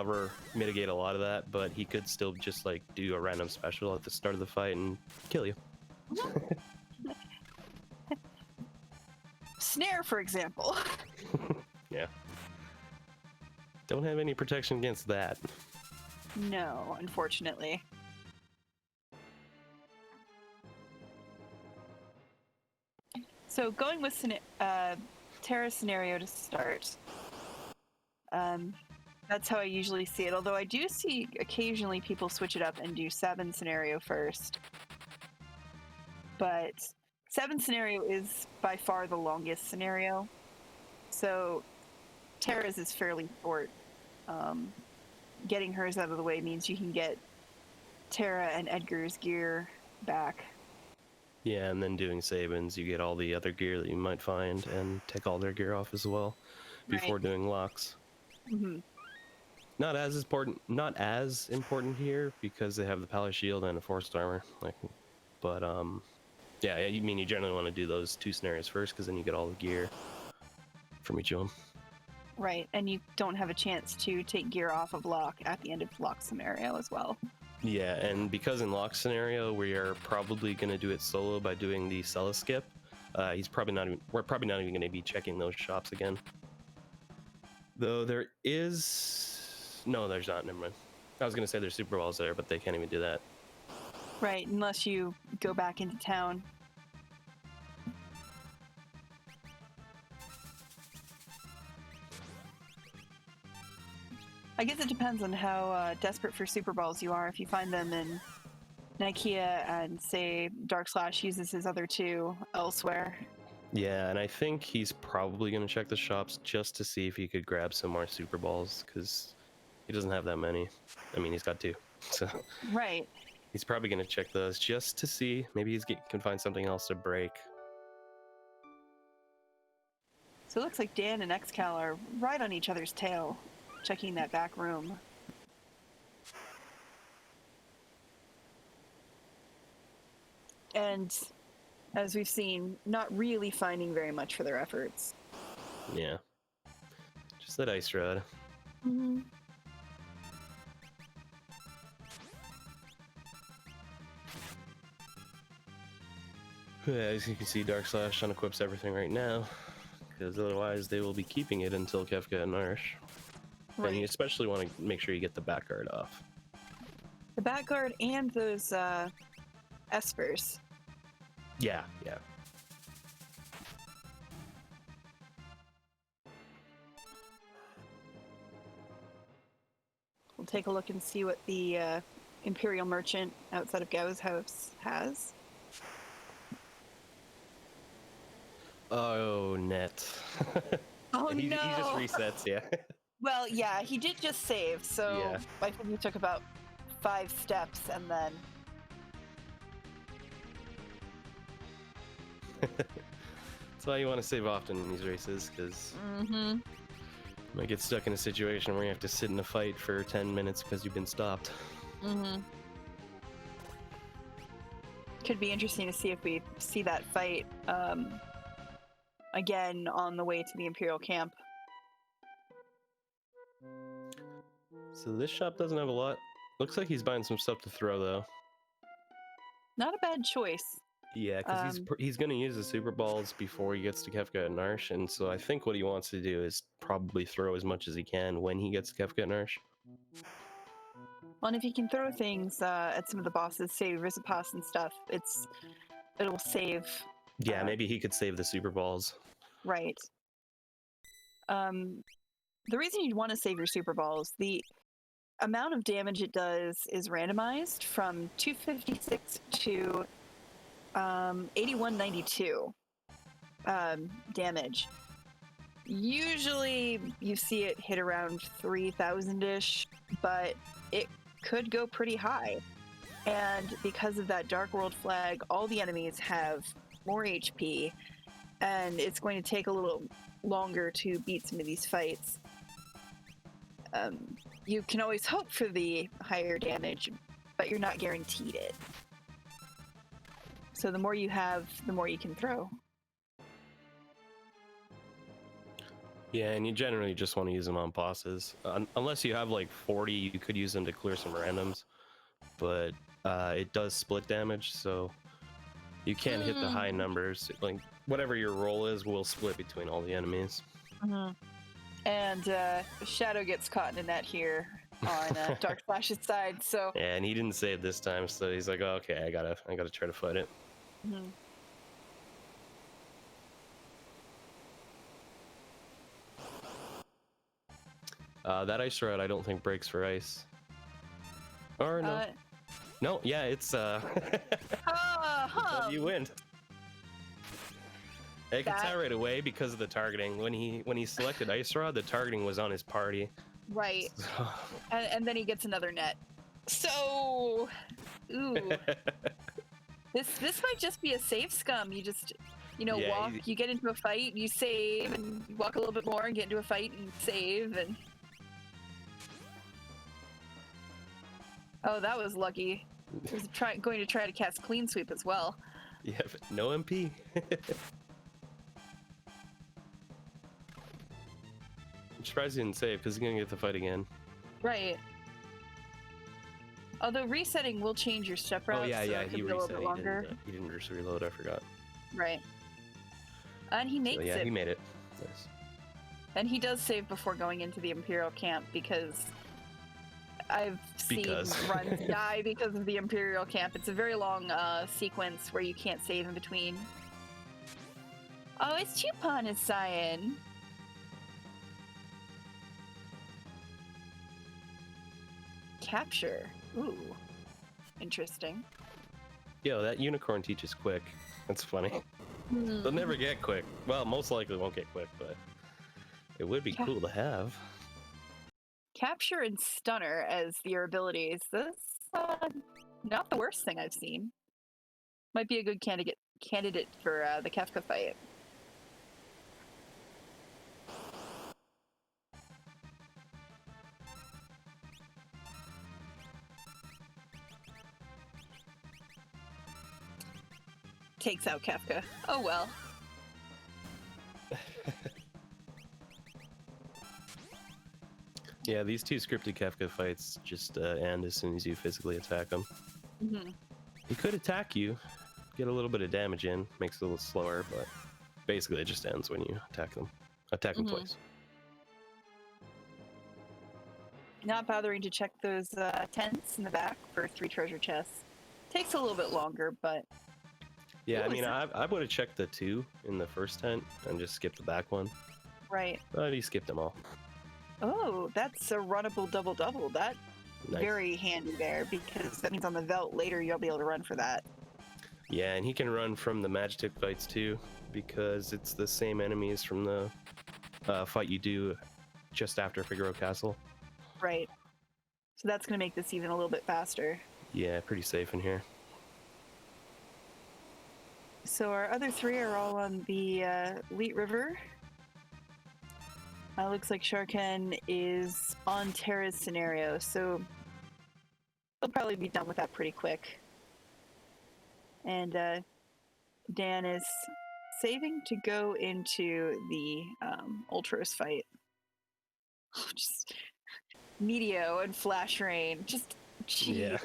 B: mitigate a lot of that, but he could still just, like, do a random special at the start of the fight and kill you.
A: Snare, for example.
B: Yeah. Don't have any protection against that.
A: No, unfortunately. So going with Terra's scenario to start. That's how I usually see it, although I do see occasionally people switch it up and do 7 scenario first. But 7 scenario is by far the longest scenario. So Terra's is fairly short. Getting hers out of the way means you can get Terra and Edgar's gear back.
B: Yeah, and then doing Sabins, you get all the other gear that you might find and take all their gear off as well before doing locks.
A: Mm-hmm.
B: Not as important here because they have the Pally Shield and a Forced Armor. But yeah, you mean you generally want to do those 2 scenarios first because then you get all the gear from each of them.
A: Right, and you don't have a chance to take gear off of Lock at the end of Lock scenario as well.
B: Yeah, and because in Lock scenario we are probably going to do it solo by doing the Cella skip. We're probably not even going to be checking those shops again. Though there is... No, there's not. Never mind. I was going to say there's Super Balls there, but they can't even do that.
A: Right, unless you go back into town. I guess it depends on how desperate for Super Balls you are. If you find them in Nikea and, say, Dark Slash uses his other 2 elsewhere.
B: Yeah, and I think he's probably going to check the shops just to see if he could grab some more Super Balls, because he doesn't have that many. I mean, he's got 2. So
A: right.
B: He's probably going to check those just to see. Maybe can find something else to break.
A: So it looks like Dan and Excal are right on each other's tail, checking that back room. And as we've seen, not really finding very much for their efforts.
B: Yeah. Just that Ice Rod.
A: Mm-hmm.
B: Yeah, as you can see, Dark Slash unequips everything right now, because otherwise they will be keeping it until Kefka and Narsh. Right. And you especially want to make sure you get the back guard off.
A: The back guard and those espers.
B: Yeah.
A: We'll take a look and see what the Imperial Merchant outside of Gao's house has.
B: Oh, net.
A: Oh,
B: he
A: no!
B: He just resets, yeah.
A: Well, yeah, he did just save, so yeah. I think he took about 5 steps and then...
B: That's why you want to save often in these races, because
A: you
B: might get stuck in a situation where you have to sit in a fight for 10 minutes because you've been stopped.
A: Could be interesting to see if we see that fight again on the way to the Imperial camp.
B: So this shop doesn't have a lot. Looks like he's buying some stuff to throw, though.
A: Not a bad choice.
B: Yeah, because he's going to use the Super Balls before he gets to Kefka and Narsh, and so I think what he wants to do is probably throw as much as he can when he gets to Kefka and Narsh.
A: Well, and if he can throw things at some of the bosses, say Rizapas and stuff, it'll save.
B: Yeah, maybe he could save the Super Balls.
A: Right. The reason you'd want to save your Super Balls, the amount of damage it does is randomized from 256 to 8192 damage. Usually you see it hit around 3,000-ish, but it could go pretty high. And because of that Dark World flag, all the enemies have more HP, and it's going to take a little longer to beat some of these fights. You can always hope for the higher damage, but you're not guaranteed it. So the more you have, the more you can throw.
B: Yeah, and you generally just want to use them on bosses. Unless you have like 40, you could use them to clear some randoms. But it does split damage, so you can't hit the high numbers. Like, whatever your roll is will split between all the enemies.
A: And Shadow gets caught in a net here on Dark Flash's side, so...
B: Yeah, and he didn't save this time, so he's like, oh, okay, I gotta try to fight it. That ice rod I don't think breaks for ice. Or no. No, yeah, it's you win. I could tell right away because of the targeting. When he selected ice rod, the targeting was on his party.
A: Right. So... And then he gets another net. So, ooh. This might just be a save scum. You just, walk, you get into a fight, you save, and you walk a little bit more and get into a fight and save, and... Oh, that was lucky. He was going to try to cast Clean Sweep as well.
B: Yeah, but no MP. I'm surprised he didn't save, because he's going to get the fight again.
A: Right. Although resetting will change your step route,
B: so it
A: could be a little bit longer.
B: He didn't just reload, I forgot.
A: Right. And he makes it.
B: He made it. Nice.
A: And he does save before going into the Imperial camp, because I've seen runs die because of the Imperial camp. It's a very long sequence where you can't save in between. Oh, it's Chupon is Cyan. Capture. Ooh. Interesting.
B: Yo, that unicorn teaches quick. That's funny. They'll never get quick. Well, most likely won't get quick, but it would be cool to have.
A: Capture and Stunner as your abilities. This not the worst thing I've seen. Might be a good candidate for the Kefka fight. Takes out Kefka. Oh well.
B: Yeah, these two scripted Kefka fights just end as soon as you physically attack them. He could attack you, get a little bit of damage in, makes it a little slower, but basically it just ends when you attack them. Attack them twice.
A: Not bothering to check those tents in the back for 3 treasure chests. Takes a little bit longer, but...
B: Yeah, I mean, I would have checked the 2 in the first tent and just skipped the back one.
A: Right.
B: But he skipped them all.
A: Oh, that's a runnable double-double. That's very handy there, because that means on the Velt later you'll be able to run for that.
B: Yeah, and he can run from the Magitek fights too, because it's the same enemies from the fight you do just after Figaro Castle.
A: Right. So that's going to make this even a little bit faster.
B: Yeah, pretty safe in here.
A: So our other 3 are all on the Leet River. Looks like Sharkan is on Terra's scenario, so they'll probably be done with that pretty quick. And Dan is saving to go into the Ultros fight. Just Meteo and Flash Rain, just cheap.
B: Yeah.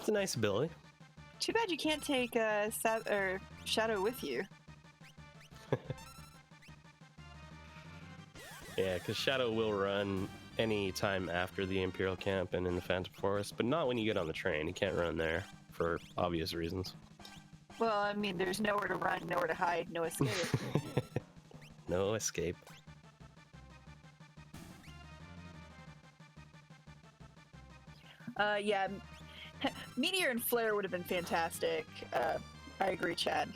B: It's a nice ability.
A: Too bad you can't take Shadow with you.
B: Yeah, because Shadow will run any time after the Imperial camp and in the Phantom Forest, but not when you get on the train. He can't run there for obvious reasons.
A: Well, I mean, there's nowhere to run, nowhere to hide, no escape.
B: No escape.
A: Yeah, Meteor and Flare would have been fantastic. I agree, Chad.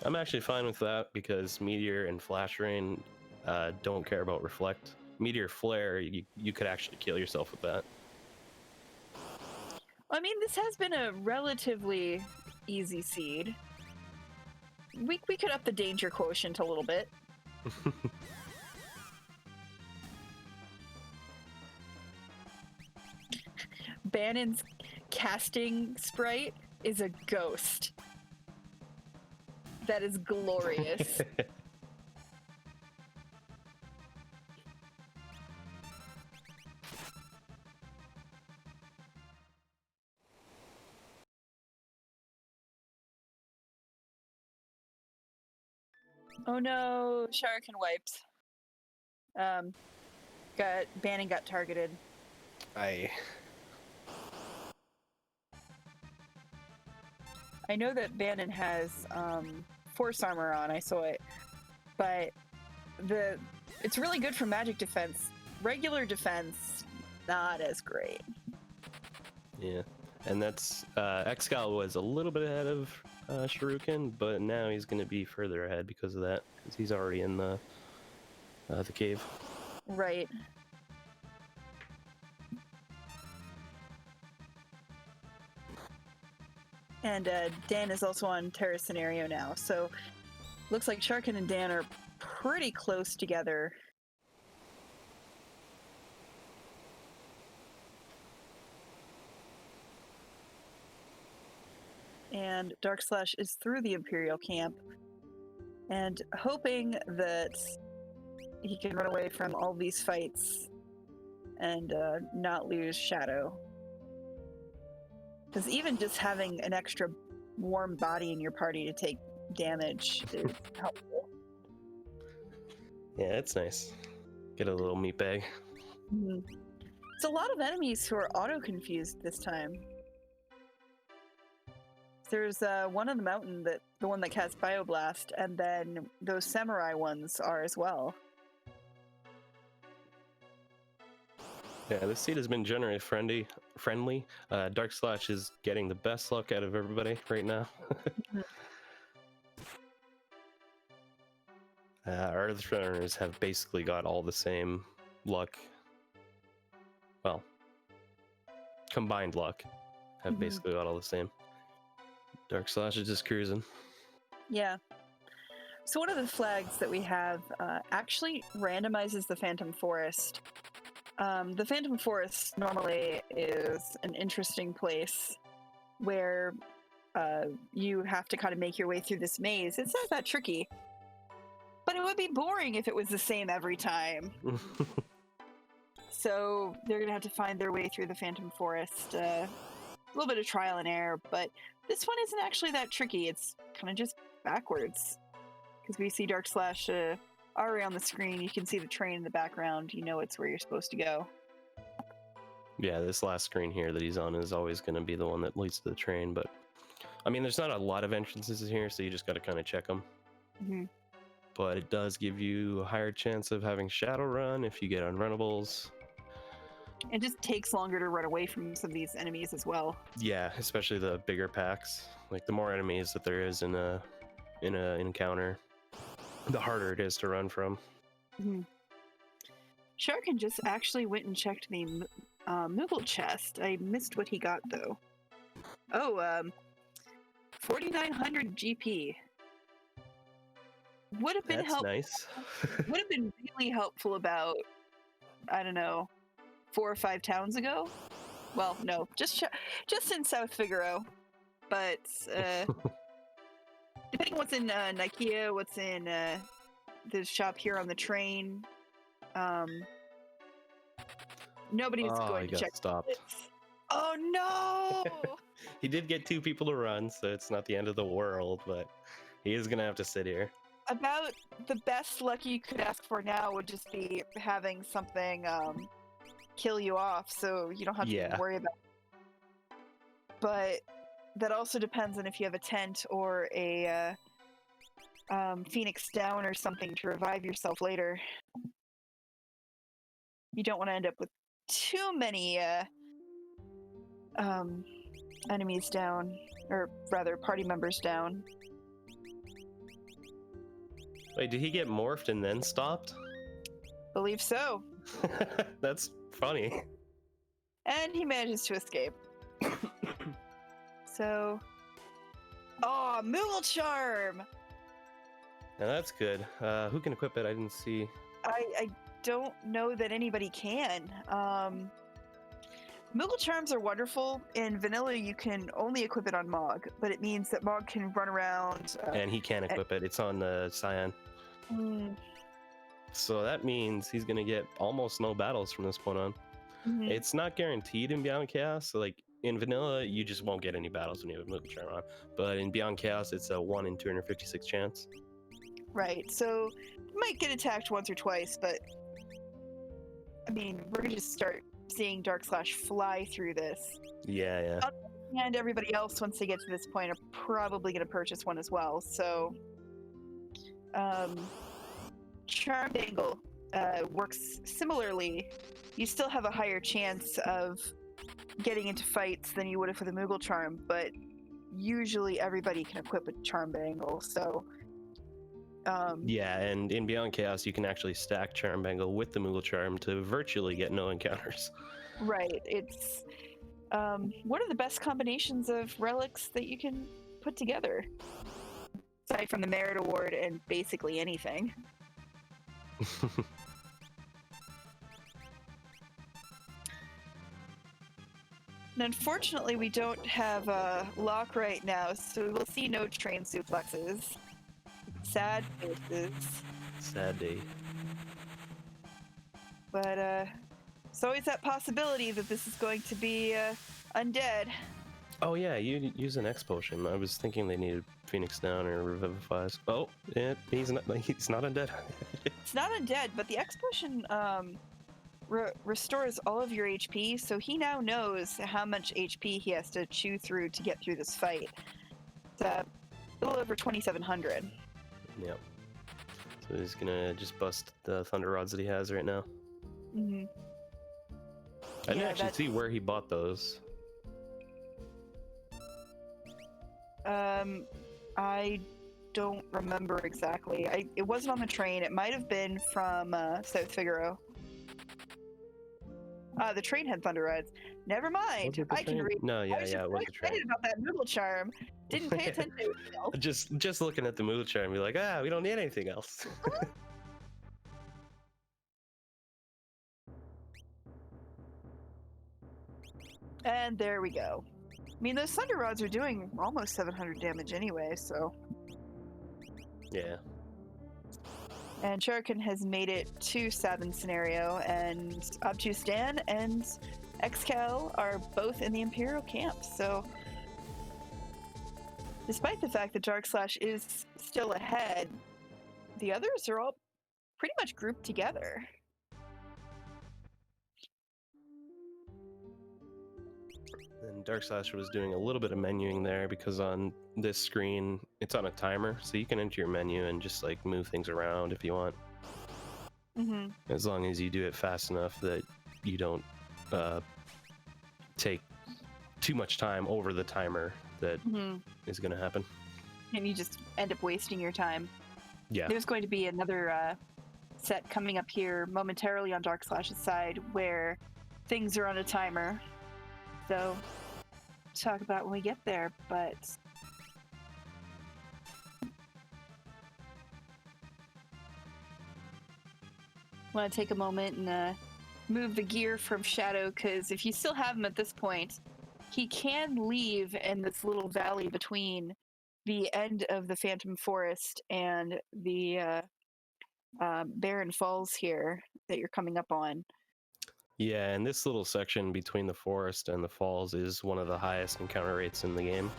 B: I'm actually fine with that because Meteor and Flash Rain don't care about Reflect. Meteor Flare, you could actually kill yourself with that.
A: I mean, this has been a relatively easy seed. We could up the danger quotient a little bit. Bannon's casting sprite is a ghost. That is glorious. Oh no, Shuriken wipes. Bannon got targeted.
B: I
A: know that Bannon has force armor on, I saw it. But it's really good for magic defense. Regular defense, not as great.
B: Yeah. And that's Excal was a little bit ahead of Shuriken, but now he's going to be further ahead because of that, because he's already in the cave.
A: Right. And Dan is also on Terra Scenario now, so looks like Shuriken and Dan are pretty close together. And Dark Slash is through the Imperial camp and hoping that he can run away from all these fights and not lose Shadow. Because even just having an extra warm body in your party to take damage is helpful.
B: Yeah, it's nice. Get a little meat bag.
A: Mm-hmm. It's a lot of enemies who are auto-confused this time. There's one on the mountain, the one that casts Bioblast, and then those samurai ones are as well.
B: Yeah, this seed has been generally friendly. Dark Slash is getting the best luck out of everybody right now. Our Earth Runners have basically got all the same luck. Well, combined luck have basically got all the same. Dark Slash is just cruising.
A: Yeah. So one of the flags that we have actually randomizes the Phantom Forest. The Phantom Forest normally is an interesting place where you have to kind of make your way through this maze. It's not that tricky, but it would be boring if it was the same every time. So they're going to have to find their way through the Phantom Forest. A little bit of trial and error, but this one isn't actually that tricky. It's kind of just backwards. Because we see Dark Slash already on the screen. You can see the train in the background. You know it's where you're supposed to go.
B: Yeah, this last screen here that he's on is always going to be the one that leads to the train. But, I mean, there's not a lot of entrances here, so you just got to kind of check them.
A: Mm-hmm.
B: But it does give you a higher chance of having Shadow Run if you get unrunnables.
A: It just takes longer to run away from some of these enemies as well.
B: Yeah, especially the bigger packs. Like, the more enemies that there is in an encounter, the harder it is to run from.
A: Mm-hmm. Shuriken just actually went and checked the Moogle chest. I missed what he got, though. Oh, 4,900 GP. Would have been helpful.
B: Nice.
A: Would have been really helpful about, I don't know, 4 or 5 towns ago. Well, no, just in South Figaro. But depending on what's in Nikea, what's in the shop here on the train, nobody was going to check.
B: Stopped.
A: Oh no!
B: He did get 2 people to run, so it's not the end of the world, but he is gonna have to sit here.
A: About the best luck you could ask for now would just be having something kill you off, so you don't have to even worry about it. But that also depends on if you have a tent or a Phoenix Down or something to revive yourself later. You don't want to end up with too many enemies down, or rather party members down.
B: Wait, did he get morphed and then stopped?
A: Believe so.
B: That's funny.
A: And he manages to escape. So Oh, Moogle Charm!
B: Now that's good. Who can equip it? I didn't see.
A: I don't know that anybody can. Moogle Charms are wonderful. In vanilla, you can only equip it on Mog, but it means that Mog can run around.
B: And he can't equip it. It's on the Cyan.
A: Mm,
B: So that means he's going to get almost no battles from this point on.
A: mhm.
B: It's not guaranteed in Beyond Chaos. So like in vanilla, you just won't get any battles when you have a Moogle Charm on. But in Beyond Chaos, it's a 1 in 256 chance.
A: Right, so you might get attacked once or twice, but I mean, we're going to just start seeing Dark Slash fly through this.
B: Yeah.
A: And everybody else, once they get to this point, are probably going to purchase one as well. So, Charmed Angle works similarly. You still have a higher chance of getting into fights than you would have with a Moogle Charm, but usually everybody can equip a Charmed Angle. So,
B: Yeah, and in Beyond Chaos, you can actually stack Charm Bangle with the Moogle Charm to virtually get no encounters.
A: right, it's one of the best combinations of relics that you can put together, aside from the Merit Award and basically anything. And unfortunately, we don't have a lock right now, so we will see no train suplexes. Sad faces.
B: Sad day.
A: But there's always that possibility that this is going to be undead.
B: Oh yeah, you use an X potion. I was thinking they needed Phoenix Down or Revivifies. Oh, yeah, he's not undead.
A: It's not undead, but the X potion restores all of your HP, so he now knows how much HP he has to chew through to get through this fight. It's a little over 2,700.
B: Yep. So he's gonna just bust the Thunder Rods that he has right now.
A: Mm-hmm.
B: I didn't actually see where he bought those.
A: I don't remember exactly. It wasn't on the train. It might have been from South Figaro. The train had Thunder Rods. Never mind.
B: Was it the
A: I can
B: train?
A: read.
B: No,
A: I
B: yeah,
A: was
B: it
A: just
B: was
A: so
B: the train.
A: excited about that Moogle Charm. Didn't pay attention to it.
B: Just looking at the Moogle Charm and be like, we don't need anything else.
A: And there we go. I mean, those Thunder Rods are doing almost 700 damage anyway, so.
B: Yeah.
A: And Shuriken has made it to Sabin scenario, and Obtuse Dan and Excal are both in the Imperial camp, so. Despite the fact that Dark Slash is still ahead, the others are all pretty much grouped together.
B: And Dark Slash was doing a little bit of menuing there because on this screen it's on a timer, so you can enter your menu and just like move things around if you want.
A: Mm-hmm.
B: As long as you do it fast enough that you don't take too much time over the timer that is going to happen.
A: And you just end up wasting your time.
B: Yeah.
A: There's going to be another set coming up here momentarily on Dark Slash's side where things are on a timer. So, talk about when we get there, but want to take a moment and move the gear from Shadow, because if you still have him at this point, he can leave in this little valley between the end of the Phantom Forest and the Barren Falls here that you're coming up on.
B: Yeah, and this little section between the forest and the falls is one of the highest encounter rates in the game.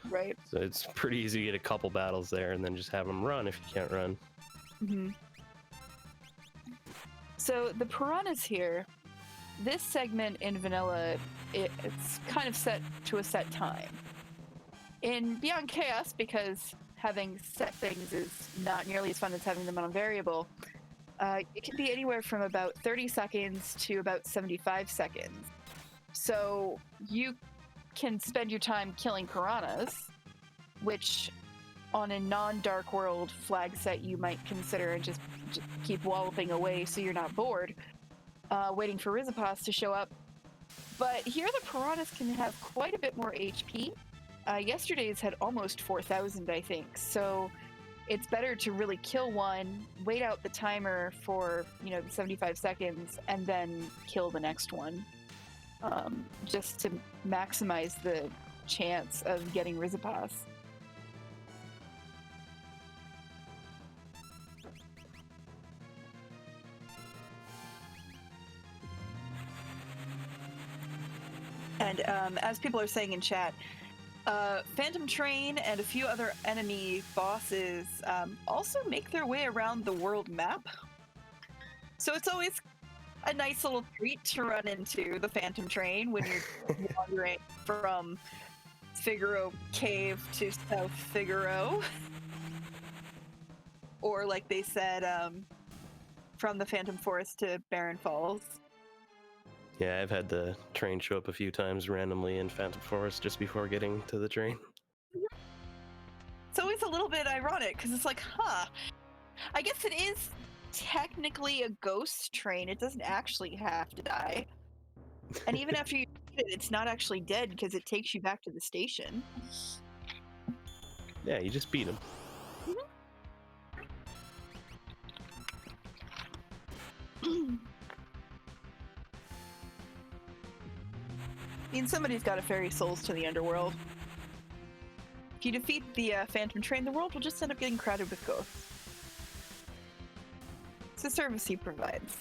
A: Right.
B: So it's pretty easy to get a couple battles there and then just have them run if you can't run.
A: Mm-hmm. So the piranhas here, this segment in vanilla, it's kind of set to a set time. In Beyond Chaos, because having set things is not nearly as fun as having them on a variable, it can be anywhere from about 30 seconds to about 75 seconds. So you can spend your time killing piranhas, which on a non-Dark World flag set you might consider and just keep walloping away so you're not bored, waiting for Rizzipas to show up. But here the piranhas can have quite a bit more HP, Yesterday's had almost 4,000, I think. So it's better to really kill one, wait out the timer for, the 75 seconds, and then kill the next one. Just to maximize the chance of getting Rizapas. And as people are saying in chat, Phantom Train and a few other enemy bosses also make their way around the world map. So it's always a nice little treat to run into the Phantom Train when you're wandering from Figaro Cave to South Figaro. Or like they said, from the Phantom Forest to Barren Falls.
B: Yeah, I've had the train show up a few times randomly in Phantom Forest just before getting to the train.
A: It's always a little bit ironic because it's like, I guess it is technically a ghost train. It doesn't actually have to die. And even after you beat it, it's not actually dead because it takes you back to the station.
B: Yeah, you just beat him.
A: I mean, somebody's got to ferry souls to the underworld. If you defeat the Phantom Train, the world will just end up getting crowded with ghosts. It's a service he provides.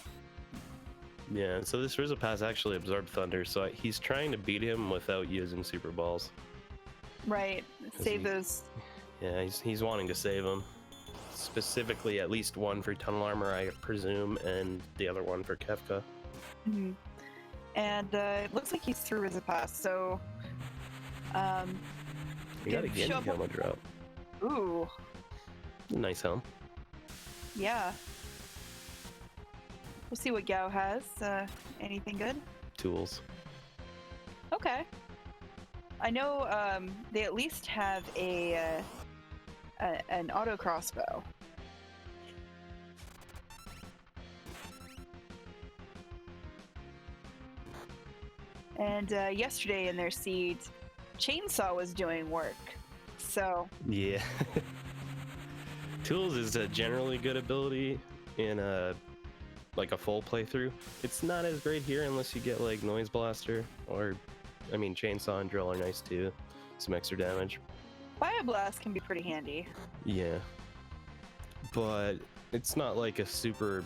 B: Yeah, so this Rizapas actually absorbed Thunder, so he's trying to beat him without using Super Balls.
A: Right, save those.
B: Yeah, he's wanting to save him. Specifically, at least one for Tunnel Armor, I presume, and the other one for Kefka.
A: Mm-hmm. And it looks like he's through Rizapas, so...
B: You got a Genji helmet drop.
A: Ooh.
B: Nice helm.
A: Yeah. We'll see what Gao has. Anything good?
B: Tools.
A: Okay. I know they at least have an auto crossbow. And yesterday in their seed, Chainsaw was doing work. So
B: yeah. Tools is a generally good ability in a full playthrough. It's not as great here unless you get like Noise Blaster or, Chainsaw and Drill are nice too. Some extra damage.
A: Bioblast can be pretty handy.
B: Yeah. But it's not like a super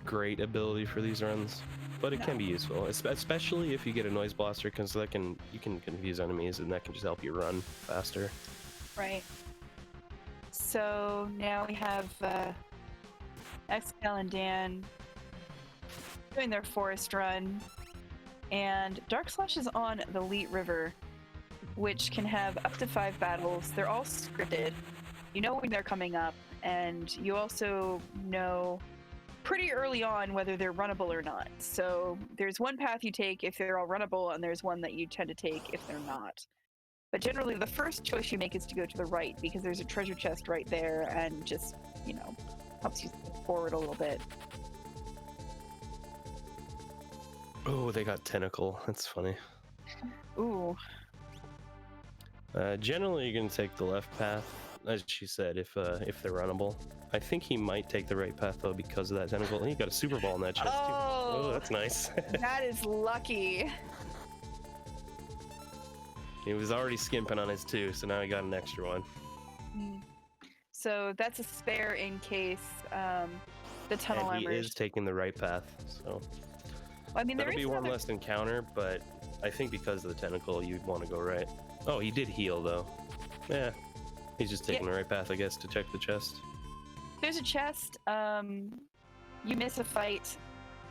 B: great ability for these runs. But it can be useful, especially if you get a Noise Blaster, because you can confuse enemies, and that can just help you run faster.
A: Right. So now we have Excal and Dan doing their forest run, and Dark Slash is on the Leet River, which can have up to 5 battles. They're all scripted. You know when they're coming up, and you also know pretty early on whether they're runnable or not. So there's one path you take if they're all runnable, and there's one that you tend to take if they're not. But generally the first choice you make is to go to the right, because there's a treasure chest right there and just, helps you step forward a little bit.
B: Oh, they got Tentacle. That's funny.
A: Ooh.
B: Generally you can take the left path, as she said, if they're runnable. I think he might take the right path though because of that Tentacle. And he got a Super Ball in that chest too. Oh, that's nice.
A: That is lucky.
B: He was already skimping on his 2, so now he got an extra one.
A: So that's a spare in case the Tunnel Armor.
B: He is taking the right path, so
A: there'll
B: be one less encounter, but I think because of the Tentacle, you'd want to go right. Oh, he did heal though. Yeah, he's just taking the right path, I guess, to check the chest.
A: There's a chest. You miss a fight,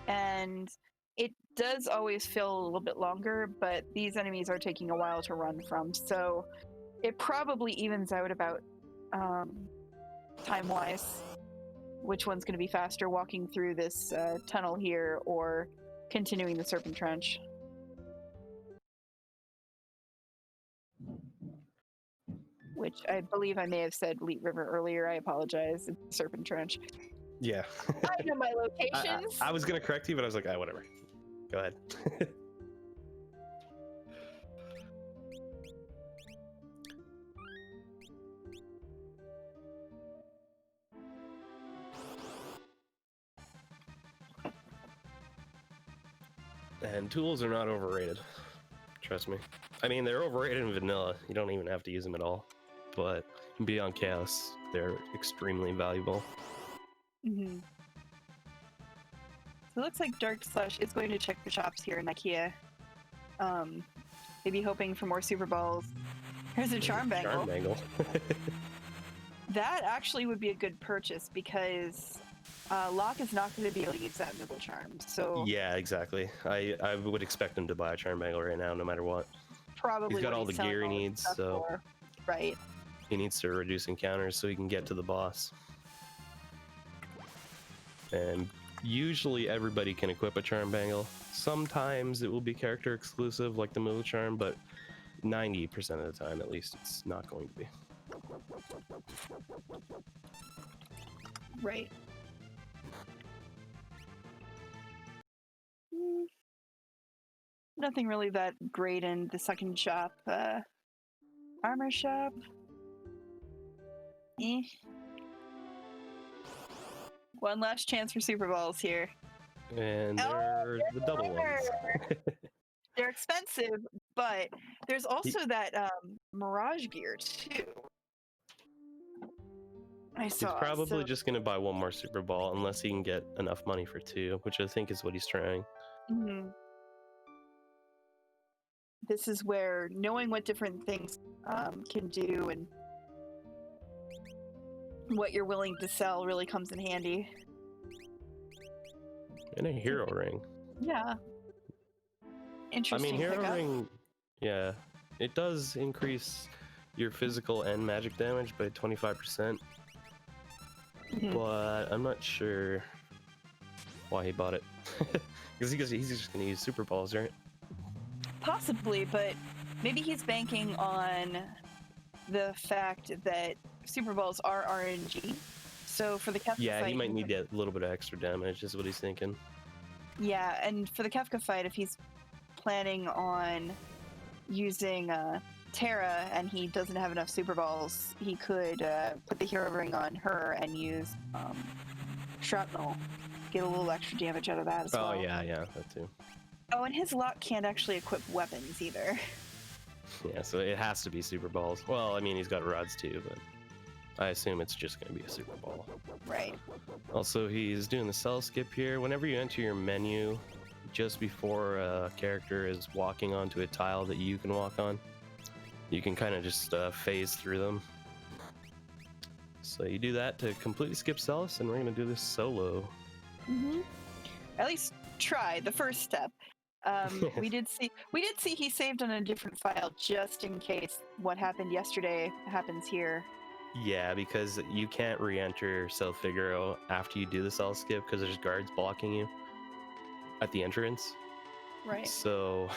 A: and it does always feel a little bit longer, but these enemies are taking a while to run from, so it probably evens out about time-wise. Which one's going to be faster, walking through this tunnel here or continuing the Serpent Trench? Which I believe I may have said Leet River earlier. I apologize. It's Serpent Trench.
B: Yeah.
A: I know my locations.
B: I was going to correct you, but I was like, whatever. Go ahead. And tools are not overrated. Trust me. I mean, they're overrated in vanilla. You don't even have to use them at all. But beyond chaos, they're extremely valuable.
A: Mm-hmm. So it looks like Dark Slash is going to check the shops here in IKEA. Maybe hoping for more Super Balls. Here's a Charm Bangle.
B: Charm Bangle.
A: That actually would be a good purchase because Locke is not going to be able to use that Nibble Charm. So
B: yeah, exactly. I would expect him to buy a Charm Bangle right now, no matter what.
A: probably
B: He's got
A: what
B: all the
A: selling
B: gear he
A: all his
B: needs,
A: stuff
B: so
A: for. Right.
B: he needs to reduce encounters so he can get to the boss. And usually everybody can equip a Charm Bangle. Sometimes it will be character exclusive, like the Moo Charm, but 90% of the time, at least, it's not going to be.
A: Right. Nothing really that great in the second shop. Armor shop. Eh. One last chance for Super Balls here.
B: And they're the double ones.
A: They're expensive, but there's also that Mirage gear too. I
B: He's
A: saw.
B: probably
A: so,
B: just going to buy one more Super Ball unless he can get enough money for two, which I think is what he's trying.
A: mhm. This is where knowing what different things can do and what you're willing to sell really comes in handy.
B: And a Hero Ring.
A: Yeah.
B: I
A: Interesting.
B: mean, Hero
A: pickup.
B: Ring, yeah, it does increase your physical and magic damage by 25%,
A: Mhm.
B: but I'm not sure why he bought it. Because he's just going to use Super Balls, right?
A: Possibly, but maybe he's banking on the fact that Super Balls are RNG. So for the Kefka
B: Yeah,
A: fight,
B: he might need a little bit of extra damage, is what he's thinking.
A: Yeah, and for the Kefka fight, if he's planning on using Terra and he doesn't have enough Super Balls, he could put the Hero Ring on her and use Shrapnel. Get a little extra damage out of that as well.
B: Oh, yeah, that too.
A: Oh, and his Lock can't actually equip weapons either.
B: Yeah, so it has to be Super Balls. Well, I mean, he's got rods too, but I assume it's just going to be a Super Ball.
A: Right.
B: Also, he's doing the cell skip here. Whenever you enter your menu, just before a character is walking onto a tile that you can walk on, you can kind of just phase through them. So you do that to completely skip cells, and we're going to do this solo.
A: Mm-hmm. At least try the first step. We did see he saved on a different file just in case what happened yesterday happens here.
B: Yeah, because you can't re-enter Cell Figaro after you do the cell skip because there's guards blocking you at the entrance.
A: Right.
B: So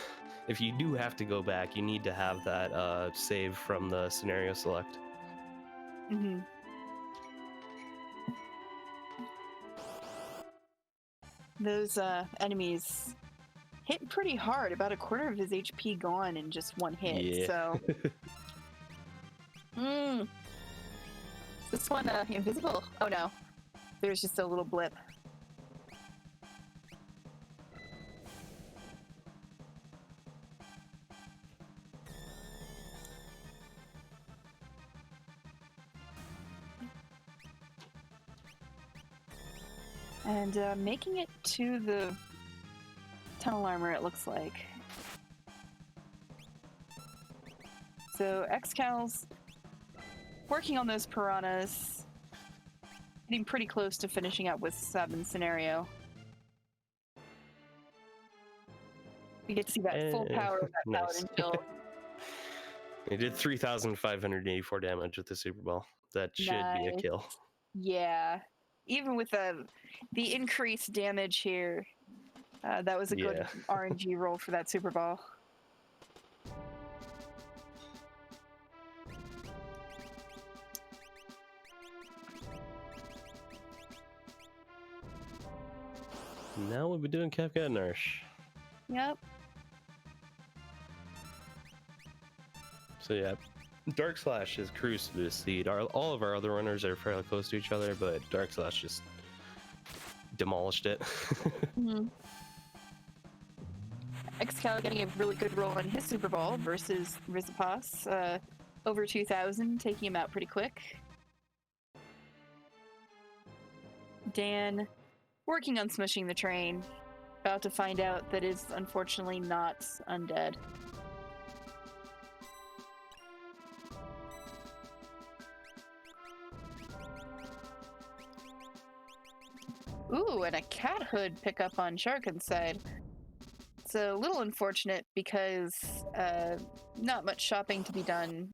B: if you do have to go back, you need to have that save from the scenario select.
A: Mm-hmm. Those enemies hit pretty hard, about a quarter of his HP gone in just one hit.
B: Yeah.
A: So is this one invisible? Oh no, there's just a little blip. And making it to the tunnel armor, it looks like. So Excal's working on those piranhas, getting pretty close to finishing up with Sabin's scenario. We get to see that full power of that paladin build.
B: He did 3,584 damage with the Super Ball. That should be a kill.
A: Yeah. Even with the increased damage here, that was a good RNG roll for that Super Ball.
B: Now we'll be doing Kefka and Narsh.
A: Yep.
B: So yeah, Dark Slash has cruised to this seed. All of our other runners are fairly close to each other, but Dark Slash just demolished it.
A: Mm-hmm. Excal getting a really good roll on his Super Ball versus Rizipas. Over 2,000, taking him out pretty quick. Dan working on smushing the train. About to find out that is unfortunately not undead. Ooh, and a cat hood pickup on Sharkin's side. It's a little unfortunate because not much shopping to be done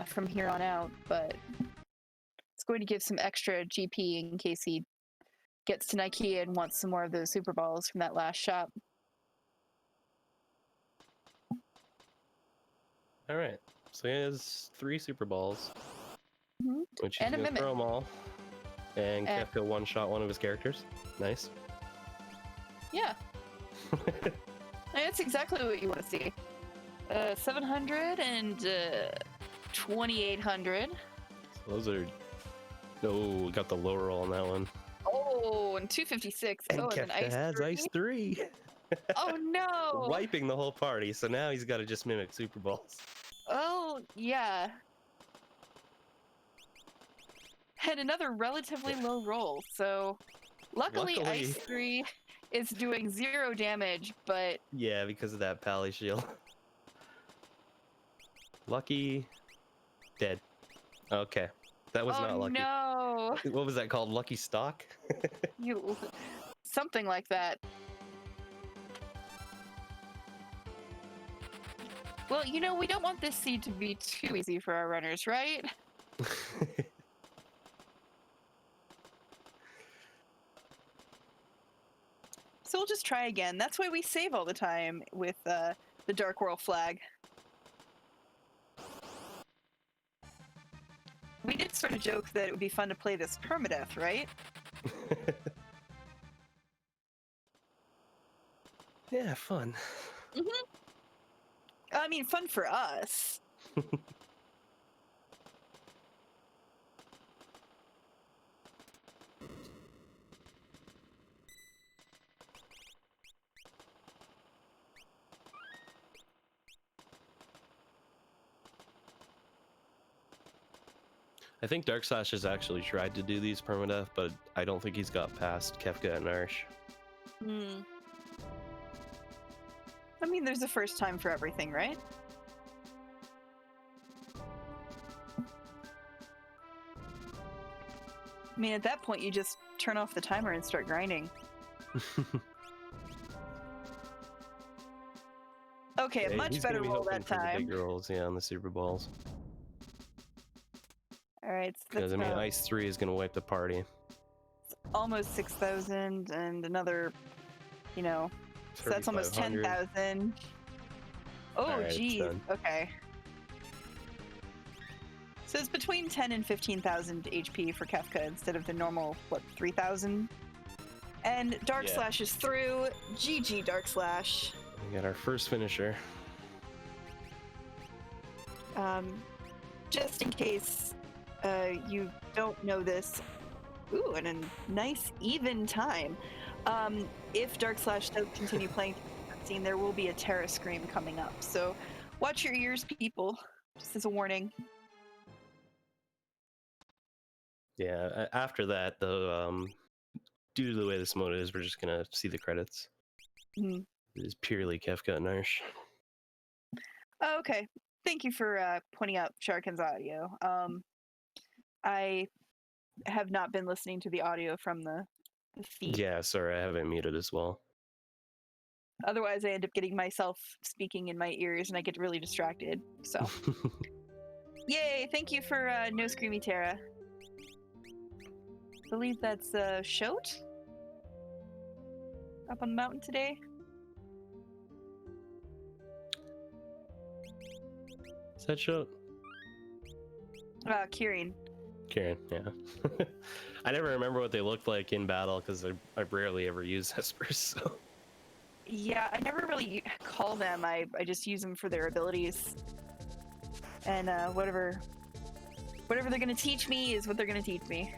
A: from here on out, but it's going to give some extra GP in case he gets to Nike and wants some more of those Super Balls from that last shop.
B: All right. So he has 3 Super Balls, which he's
A: And a
B: going to
A: Mimic.
B: throw them all. And Kefka one-shot one of his characters. Nice.
A: Yeah. That's exactly what you want to see. 700 and 2,800.
B: So those are... Oh, got the low roll on that one.
A: Oh, and 256.
B: And
A: oh,
B: Kefka
A: and an
B: has Ice 3.
A: Oh, no!
B: Wiping the whole party, so now he's got to just mimic Super Balls.
A: Oh, yeah. And another relatively low roll, so luckily Ice 3 is doing 0 damage, but...
B: Yeah, because of that Pally Shield. Lucky... Dead. Okay. That was not lucky.
A: Oh, no!
B: What was that called? Lucky Stock?
A: Something like that. Well, you know, we don't want this seed to be too easy for our runners, right? So we'll just try again. That's why we save all the time with the Dark World flag. We did sort of joke that it would be fun to play this permadeath, right?
B: Yeah, fun.
A: I mean, fun for us.
B: I think Dark Slash has actually tried to do these permadeath, but I don't think he's got past Kefka and Narsh.
A: I mean, there's a first time for everything, right? I mean, at that point, you just turn off the timer and start grinding. Okay,
B: Yeah,
A: a much better roll that time.
B: Big rolls, yeah, on the Super Balls.
A: All right, so
B: Because I mean, Ice 3 is gonna wipe the party.
A: Almost 6,000, and another, you know, so that's almost 10,000. Oh, geez. Okay. So it's between 10 and 15,000 HP for Kefka instead of the normal, what, 3,000? And Dark Slash is through. GG, Dark Slash.
B: We got our first finisher.
A: Just in case you don't know this, ooh, and a nice even time. If Dark Slash does continue playing the scene, there will be a Terra Scream coming up. So watch your ears, people, just as a warning.
B: Yeah, after that, though, due to the way this mode is, we're just gonna see the credits. It is purely Kefka and Narsh.
A: Oh, okay. Thank you for pointing out Sharkin's audio. I have not been listening to the audio from the feed.
B: Yeah, sorry, I have it muted as well.
A: Otherwise, I end up getting myself speaking in my ears, and I get really distracted. So, yay! Thank you for no screamy Terra. I believe that's Shote up on the mountain today.
B: Is that Shote?
A: Kieran.
B: Kieran, yeah. I never remember what they looked like in battle because I rarely ever use Espers, so.
A: Yeah, I never really call them. I just use them for their abilities. And whatever they're gonna teach me is what they're gonna teach me.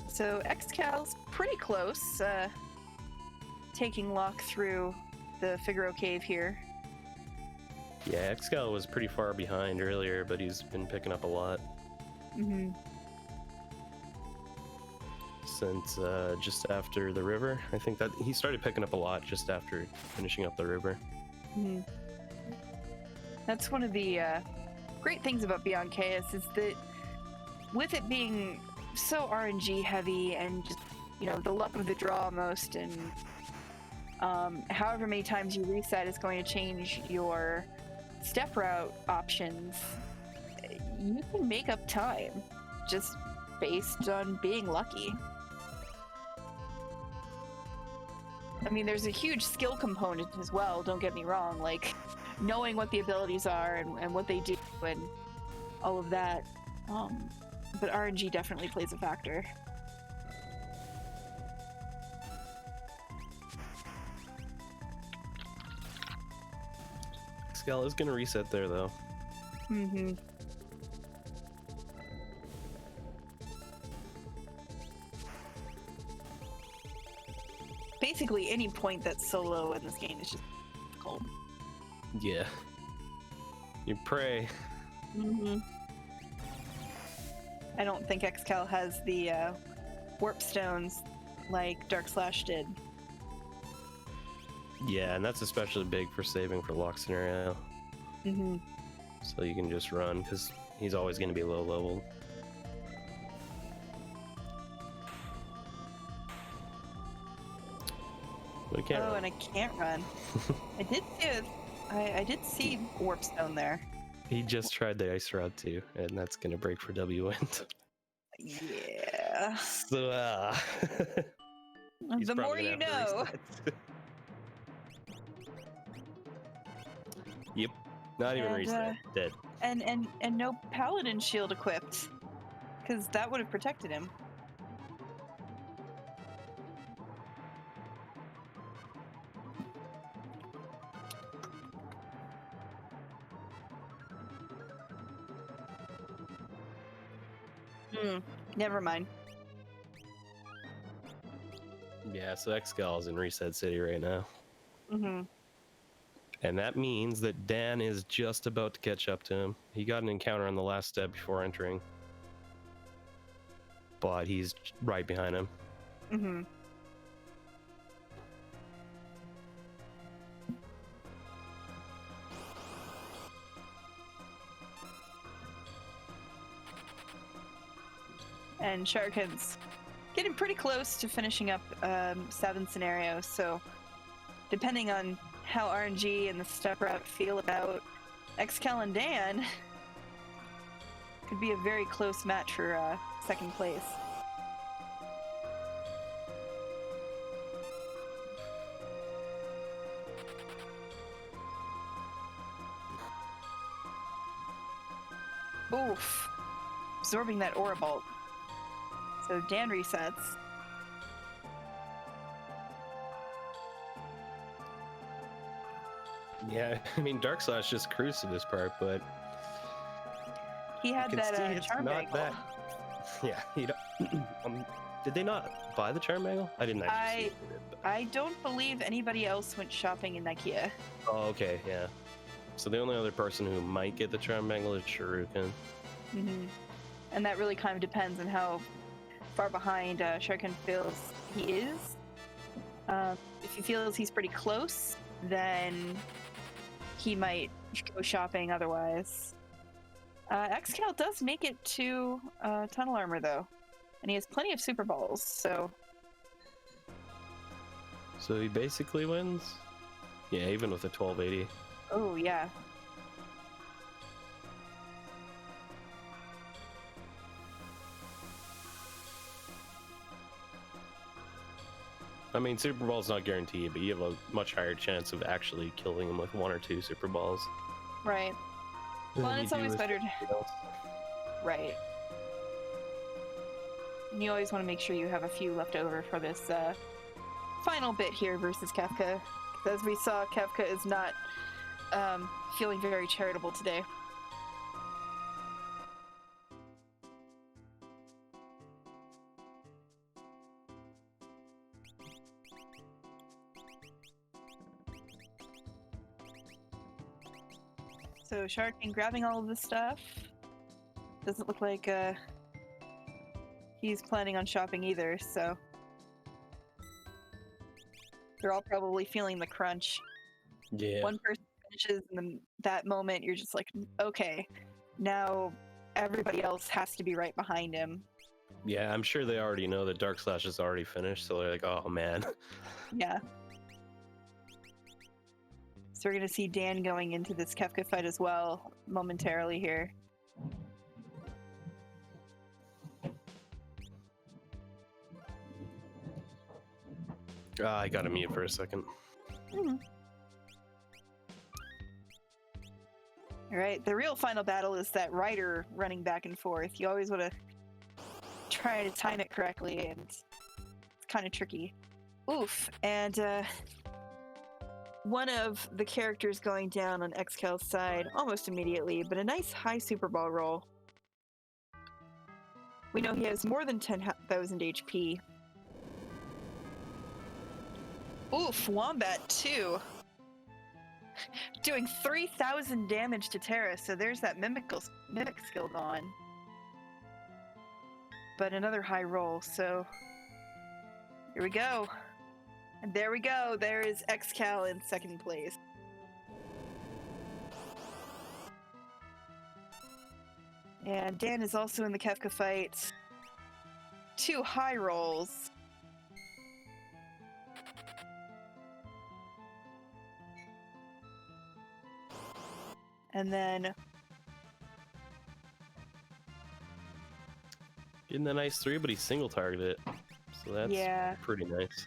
A: So Excal's pretty close. taking Locke through the Figaro Cave here.
B: Yeah, Excal was pretty far behind earlier, but he's been picking up a lot
A: Mm-hmm.
B: since just after the river. I think that he started picking up a lot just after finishing up the river.
A: Mm-hmm. That's one of the great things about Beyond Chaos is that with it being so RNG heavy and just, the luck of the draw almost, and however many times you reset is going to change your step route options, you can make up time just based on being lucky. I mean, there's a huge skill component as well, don't get me wrong, like knowing what the abilities are and what they do and all of that. But RNG definitely plays a factor.
B: Excal is going to reset there, though.
A: Mm-hmm. Basically, any point that's solo in this game is just cold.
B: Yeah. You pray.
A: Mm-hmm. I don't think Excal has the warp stones like Dark Slash did.
B: Yeah, and that's especially big for saving for lock scenario.
A: Mm-hmm.
B: So you can just run, because he's always going to be low leveled. But he can't
A: Oh,
B: run.
A: and I can't run. I did see warp stone there.
B: He just tried the ice rod too, and that's going to break for W wind.
A: Yeah.
B: So, he's
A: The more
B: probably
A: you
B: gonna have to
A: know.
B: reset. Yep, not even
A: And,
B: reset. Dead.
A: And no paladin shield equipped, because that would have protected him. Never mind.
B: Yeah, so Excal is in Reset City right now.
A: Mm-hmm.
B: And that means that Dan is just about to catch up to him. He got an encounter on the last step before entering. But he's right behind him.
A: Mm-hmm. And Sharkin's getting pretty close to finishing up 7 scenarios, so depending on how RNG and the step route feel about Excal and Dan, could be a very close match for second place. Oof. Absorbing that Aura Bolt. So Dan resets.
B: Yeah, I mean, Dark Slash just cruised to this part, but
A: He had
B: you can see
A: that
B: it's
A: charm
B: not
A: angle.
B: that. Yeah, you don't. Did they not buy the charm angle? I didn't actually see it.
A: I don't believe anybody else went shopping in Ikea.
B: Oh, okay, yeah. So the only other person who might get the charm angle is Shuriken.
A: Mm-hmm. And that really kind of depends on how far behind Sharkin feels he is. If he feels he's pretty close, then he might go shopping otherwise. Excal does make it to Tunnel Armor, though. And he has plenty of Super Balls, so...
B: So he basically wins? Yeah, even with a 1280.
A: Oh, yeah.
B: I mean, Super Ball's not guaranteed, but you have a much higher chance of actually killing him with 1 or 2 Super Balls.
A: Right. Well, and
B: than
A: it's
B: you do
A: always
B: with
A: better to...
B: everything else.
A: Right. And you always want to make sure you have a few left over for this final bit here versus Kefka. As we saw, Kefka is not feeling very charitable today. So Sharkin grabbing all of this stuff. Doesn't look like he's planning on shopping either, so they're all probably feeling the crunch.
B: Yeah.
A: One person finishes, and then that moment you're just like, okay, now everybody else has to be right behind him.
B: Yeah, I'm sure they already know that Dark Slash is already finished, so they're like, oh man.
A: Yeah. So we're gonna see Dan going into this Kefka fight as well momentarily here.
B: I gotta mute for a second.
A: Mm-hmm. All right, the real final battle is that rider running back and forth. You always want to try to time it correctly, and it's kind of tricky. Oof, and one of the characters going down on Excal's side almost immediately, but a nice high Super Ball roll. We know he has more than 10,000 HP. Oof, Wombat too. Doing 3,000 damage to Terra, so there's that mimic skill gone. But another high roll, so here we go. And there we go. There is Excal in second place. And Dan is also in the Kefka fight. 2 high rolls. And then
B: getting the nice 3, but he single targeted it. So that's pretty nice.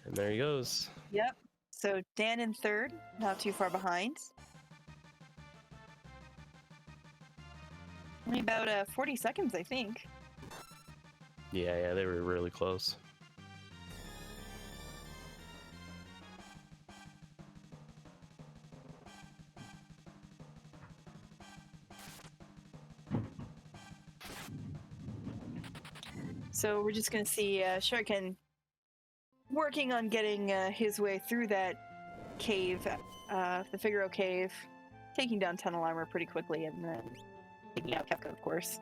B: And there he goes.
A: Yep. So Dan in third, not too far behind. Only about 40 seconds, I think.
B: Yeah, they were really close.
A: So we're just going to see Sharkin working on getting his way through that cave, the Figaro cave, taking down Tunnel Armor pretty quickly, and then taking out Kefka, of course.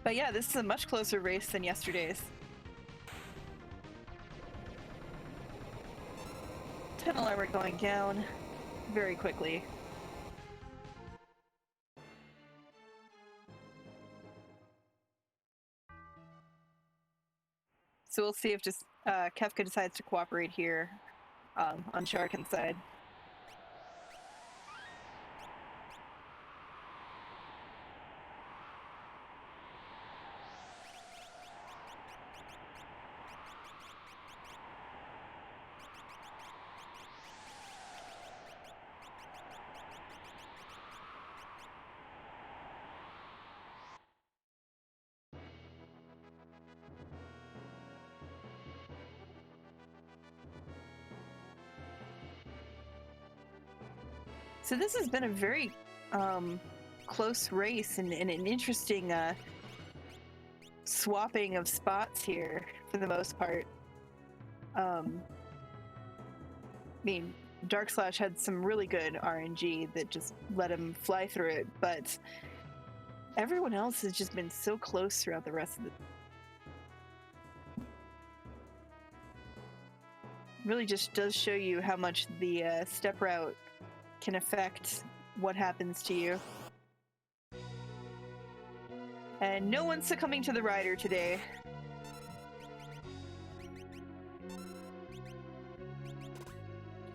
A: But yeah, this is a much closer race than yesterday's. Tunnel Armor going down very quickly. So we'll see if just Kefka decides to cooperate here on Sharkin's side. So this has been a very close race and an interesting swapping of spots here for the most part. I mean, Dark Slash had some really good RNG that just let him fly through it, but everyone else has just been so close throughout the rest of the... Really just does show you how much the step route can affect what happens to you. And no one's succumbing to the rider today.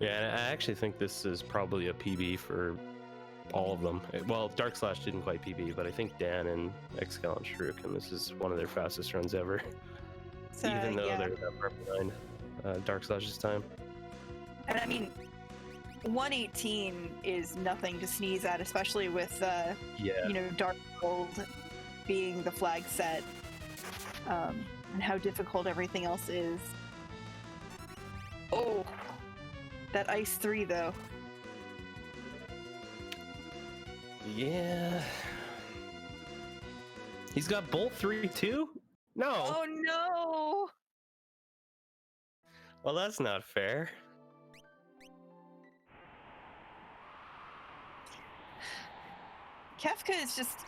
B: Yeah, I actually think this is probably a PB for all of them. Well, Dark Slash didn't quite PB, but I think Dan and Excal and Shrook, and this is one of their fastest runs ever.
A: So,
B: even though they're that far behind Dark Slash's time.
A: And I mean, 118 is nothing to sneeze at, especially with Dark Gold being the flag set, and how difficult everything else is. Oh, that Ice 3 though.
B: Yeah. He's got both 3 too? No.
A: Oh no!
B: Well, that's not fair.
A: Kefka is just.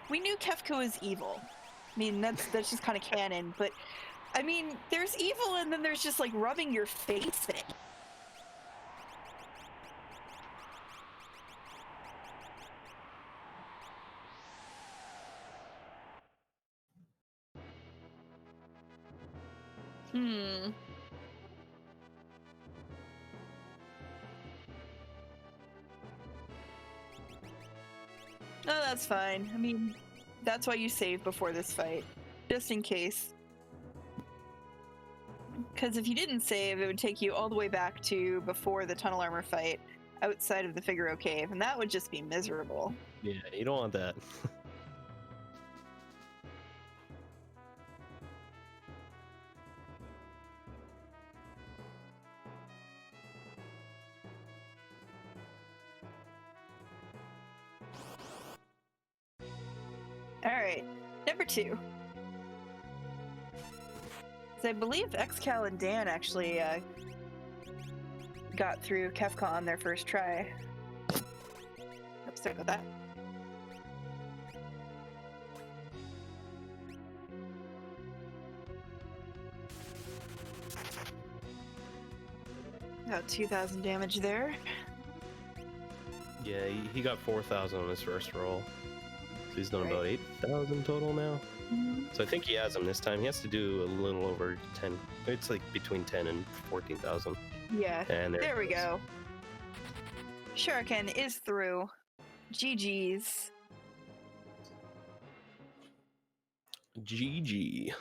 A: We knew Kefka was evil. I mean, that's just kind of canon, but I mean, there's evil and then there's just like rubbing your face in it. Hmm. Oh, that's fine. I mean, that's why you save before this fight. Just in case. Because if you didn't save, it would take you all the way back to before the tunnel armor fight outside of the Figaro Cave, and that would just be miserable.
B: Yeah, you don't want that.
A: Alright, number 2. So I believe Xcal and Dan actually got through Kefka on their first try. Oops, sorry about that. About 2,000 damage there.
B: Yeah, he got 4,000 on his first roll. So he's done
A: Right.
B: about 8,000 total now.
A: Mm-hmm.
B: So I think he has him this time. He has to do a little over 10. It's like between 10 and 14,000.
A: Yeah,
B: And
A: there we go. Shuriken is through. GG's.
B: GG.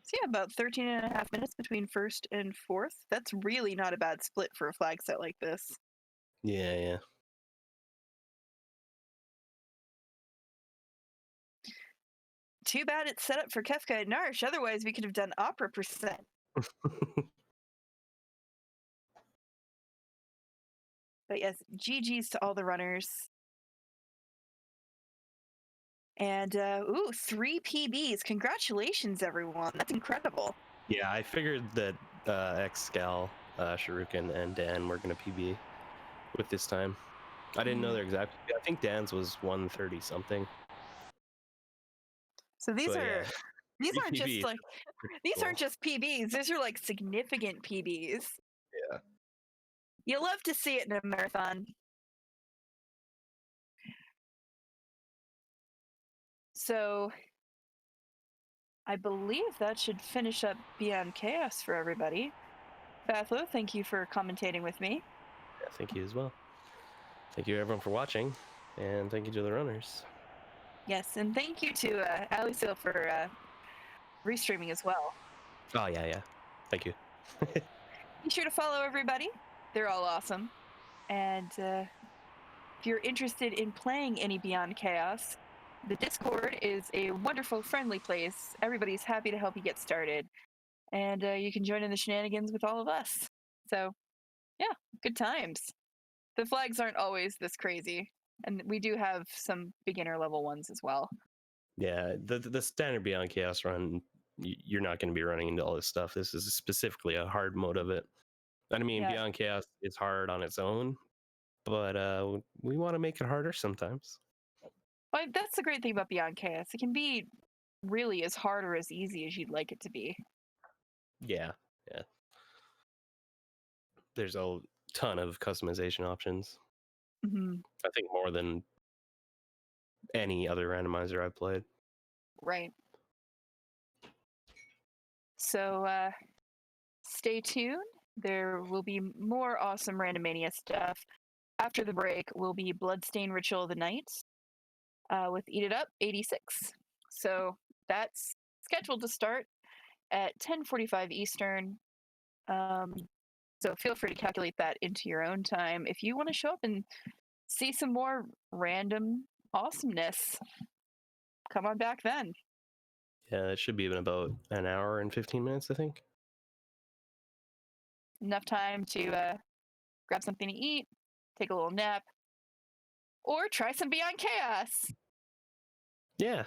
A: So yeah, about 13 and a half minutes between first and fourth. That's really not a bad split for a flag set like this.
B: Yeah.
A: Too bad it's set up for Kefka and Narsh, otherwise we could have done Opera percent. But yes, GG's to all the runners. And, 3 PBs. Congratulations, everyone. That's incredible.
B: Yeah, I figured that Xcal, Shuriken, and Dan were going to PB with this time. I didn't know their exact. I think Dan's was 130 something.
A: So these
B: But,
A: are
B: yeah.
A: these aren't just
B: PBs.
A: like these aren't just PBs. These are like significant PBs.
B: Yeah.
A: You love to see it in a marathon. So I believe that should finish up Beyond Chaos for everybody. Bathlo, thank you for commentating with me.
B: Yeah, thank you as well. Thank you everyone for watching, and thank you to the runners.
A: Yes, and thank you to Alice for restreaming as well.
B: Oh yeah. Thank you.
A: Be sure to follow everybody. They're all awesome. And if you're interested in playing any Beyond Chaos, the Discord is a wonderful, friendly place. Everybody's happy to help you get started. And you can join in the shenanigans with all of us. So, yeah, good times. The flags aren't always this crazy. And we do have some beginner level ones as well.
B: Yeah, the standard Beyond Chaos run, you're not going to be running into all this stuff. This is specifically a hard mode of it. I mean,
A: Yeah.
B: Beyond Chaos is hard on its own, but we want to make it harder sometimes.
A: Well, that's the great thing about Beyond Chaos. It can be really as hard or as easy as you'd like it to be.
B: Yeah. There's a ton of customization options.
A: Mm-hmm.
B: I think more than any other randomizer I've played.
A: Right. So stay tuned. There will be more awesome Randomania stuff. After the break will be Bloodstain Ritual of the Night with Eat It Up 86. So that's scheduled to start at 10:45 Eastern. So feel free to calculate that into your own time. If you want to show up and see some more random awesomeness, come on back then.
B: Yeah, it should be in about an hour and 15 minutes, I think.
A: Enough time to grab something to eat, take a little nap, or try some Beyond Chaos.
B: Yeah.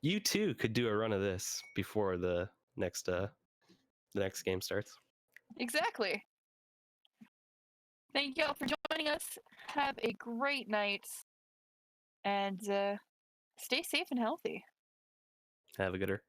B: You too could do a run of this before the next game starts.
A: Exactly. Thank you all for joining us. Have a great night, and stay safe and healthy.
B: Have a gooder.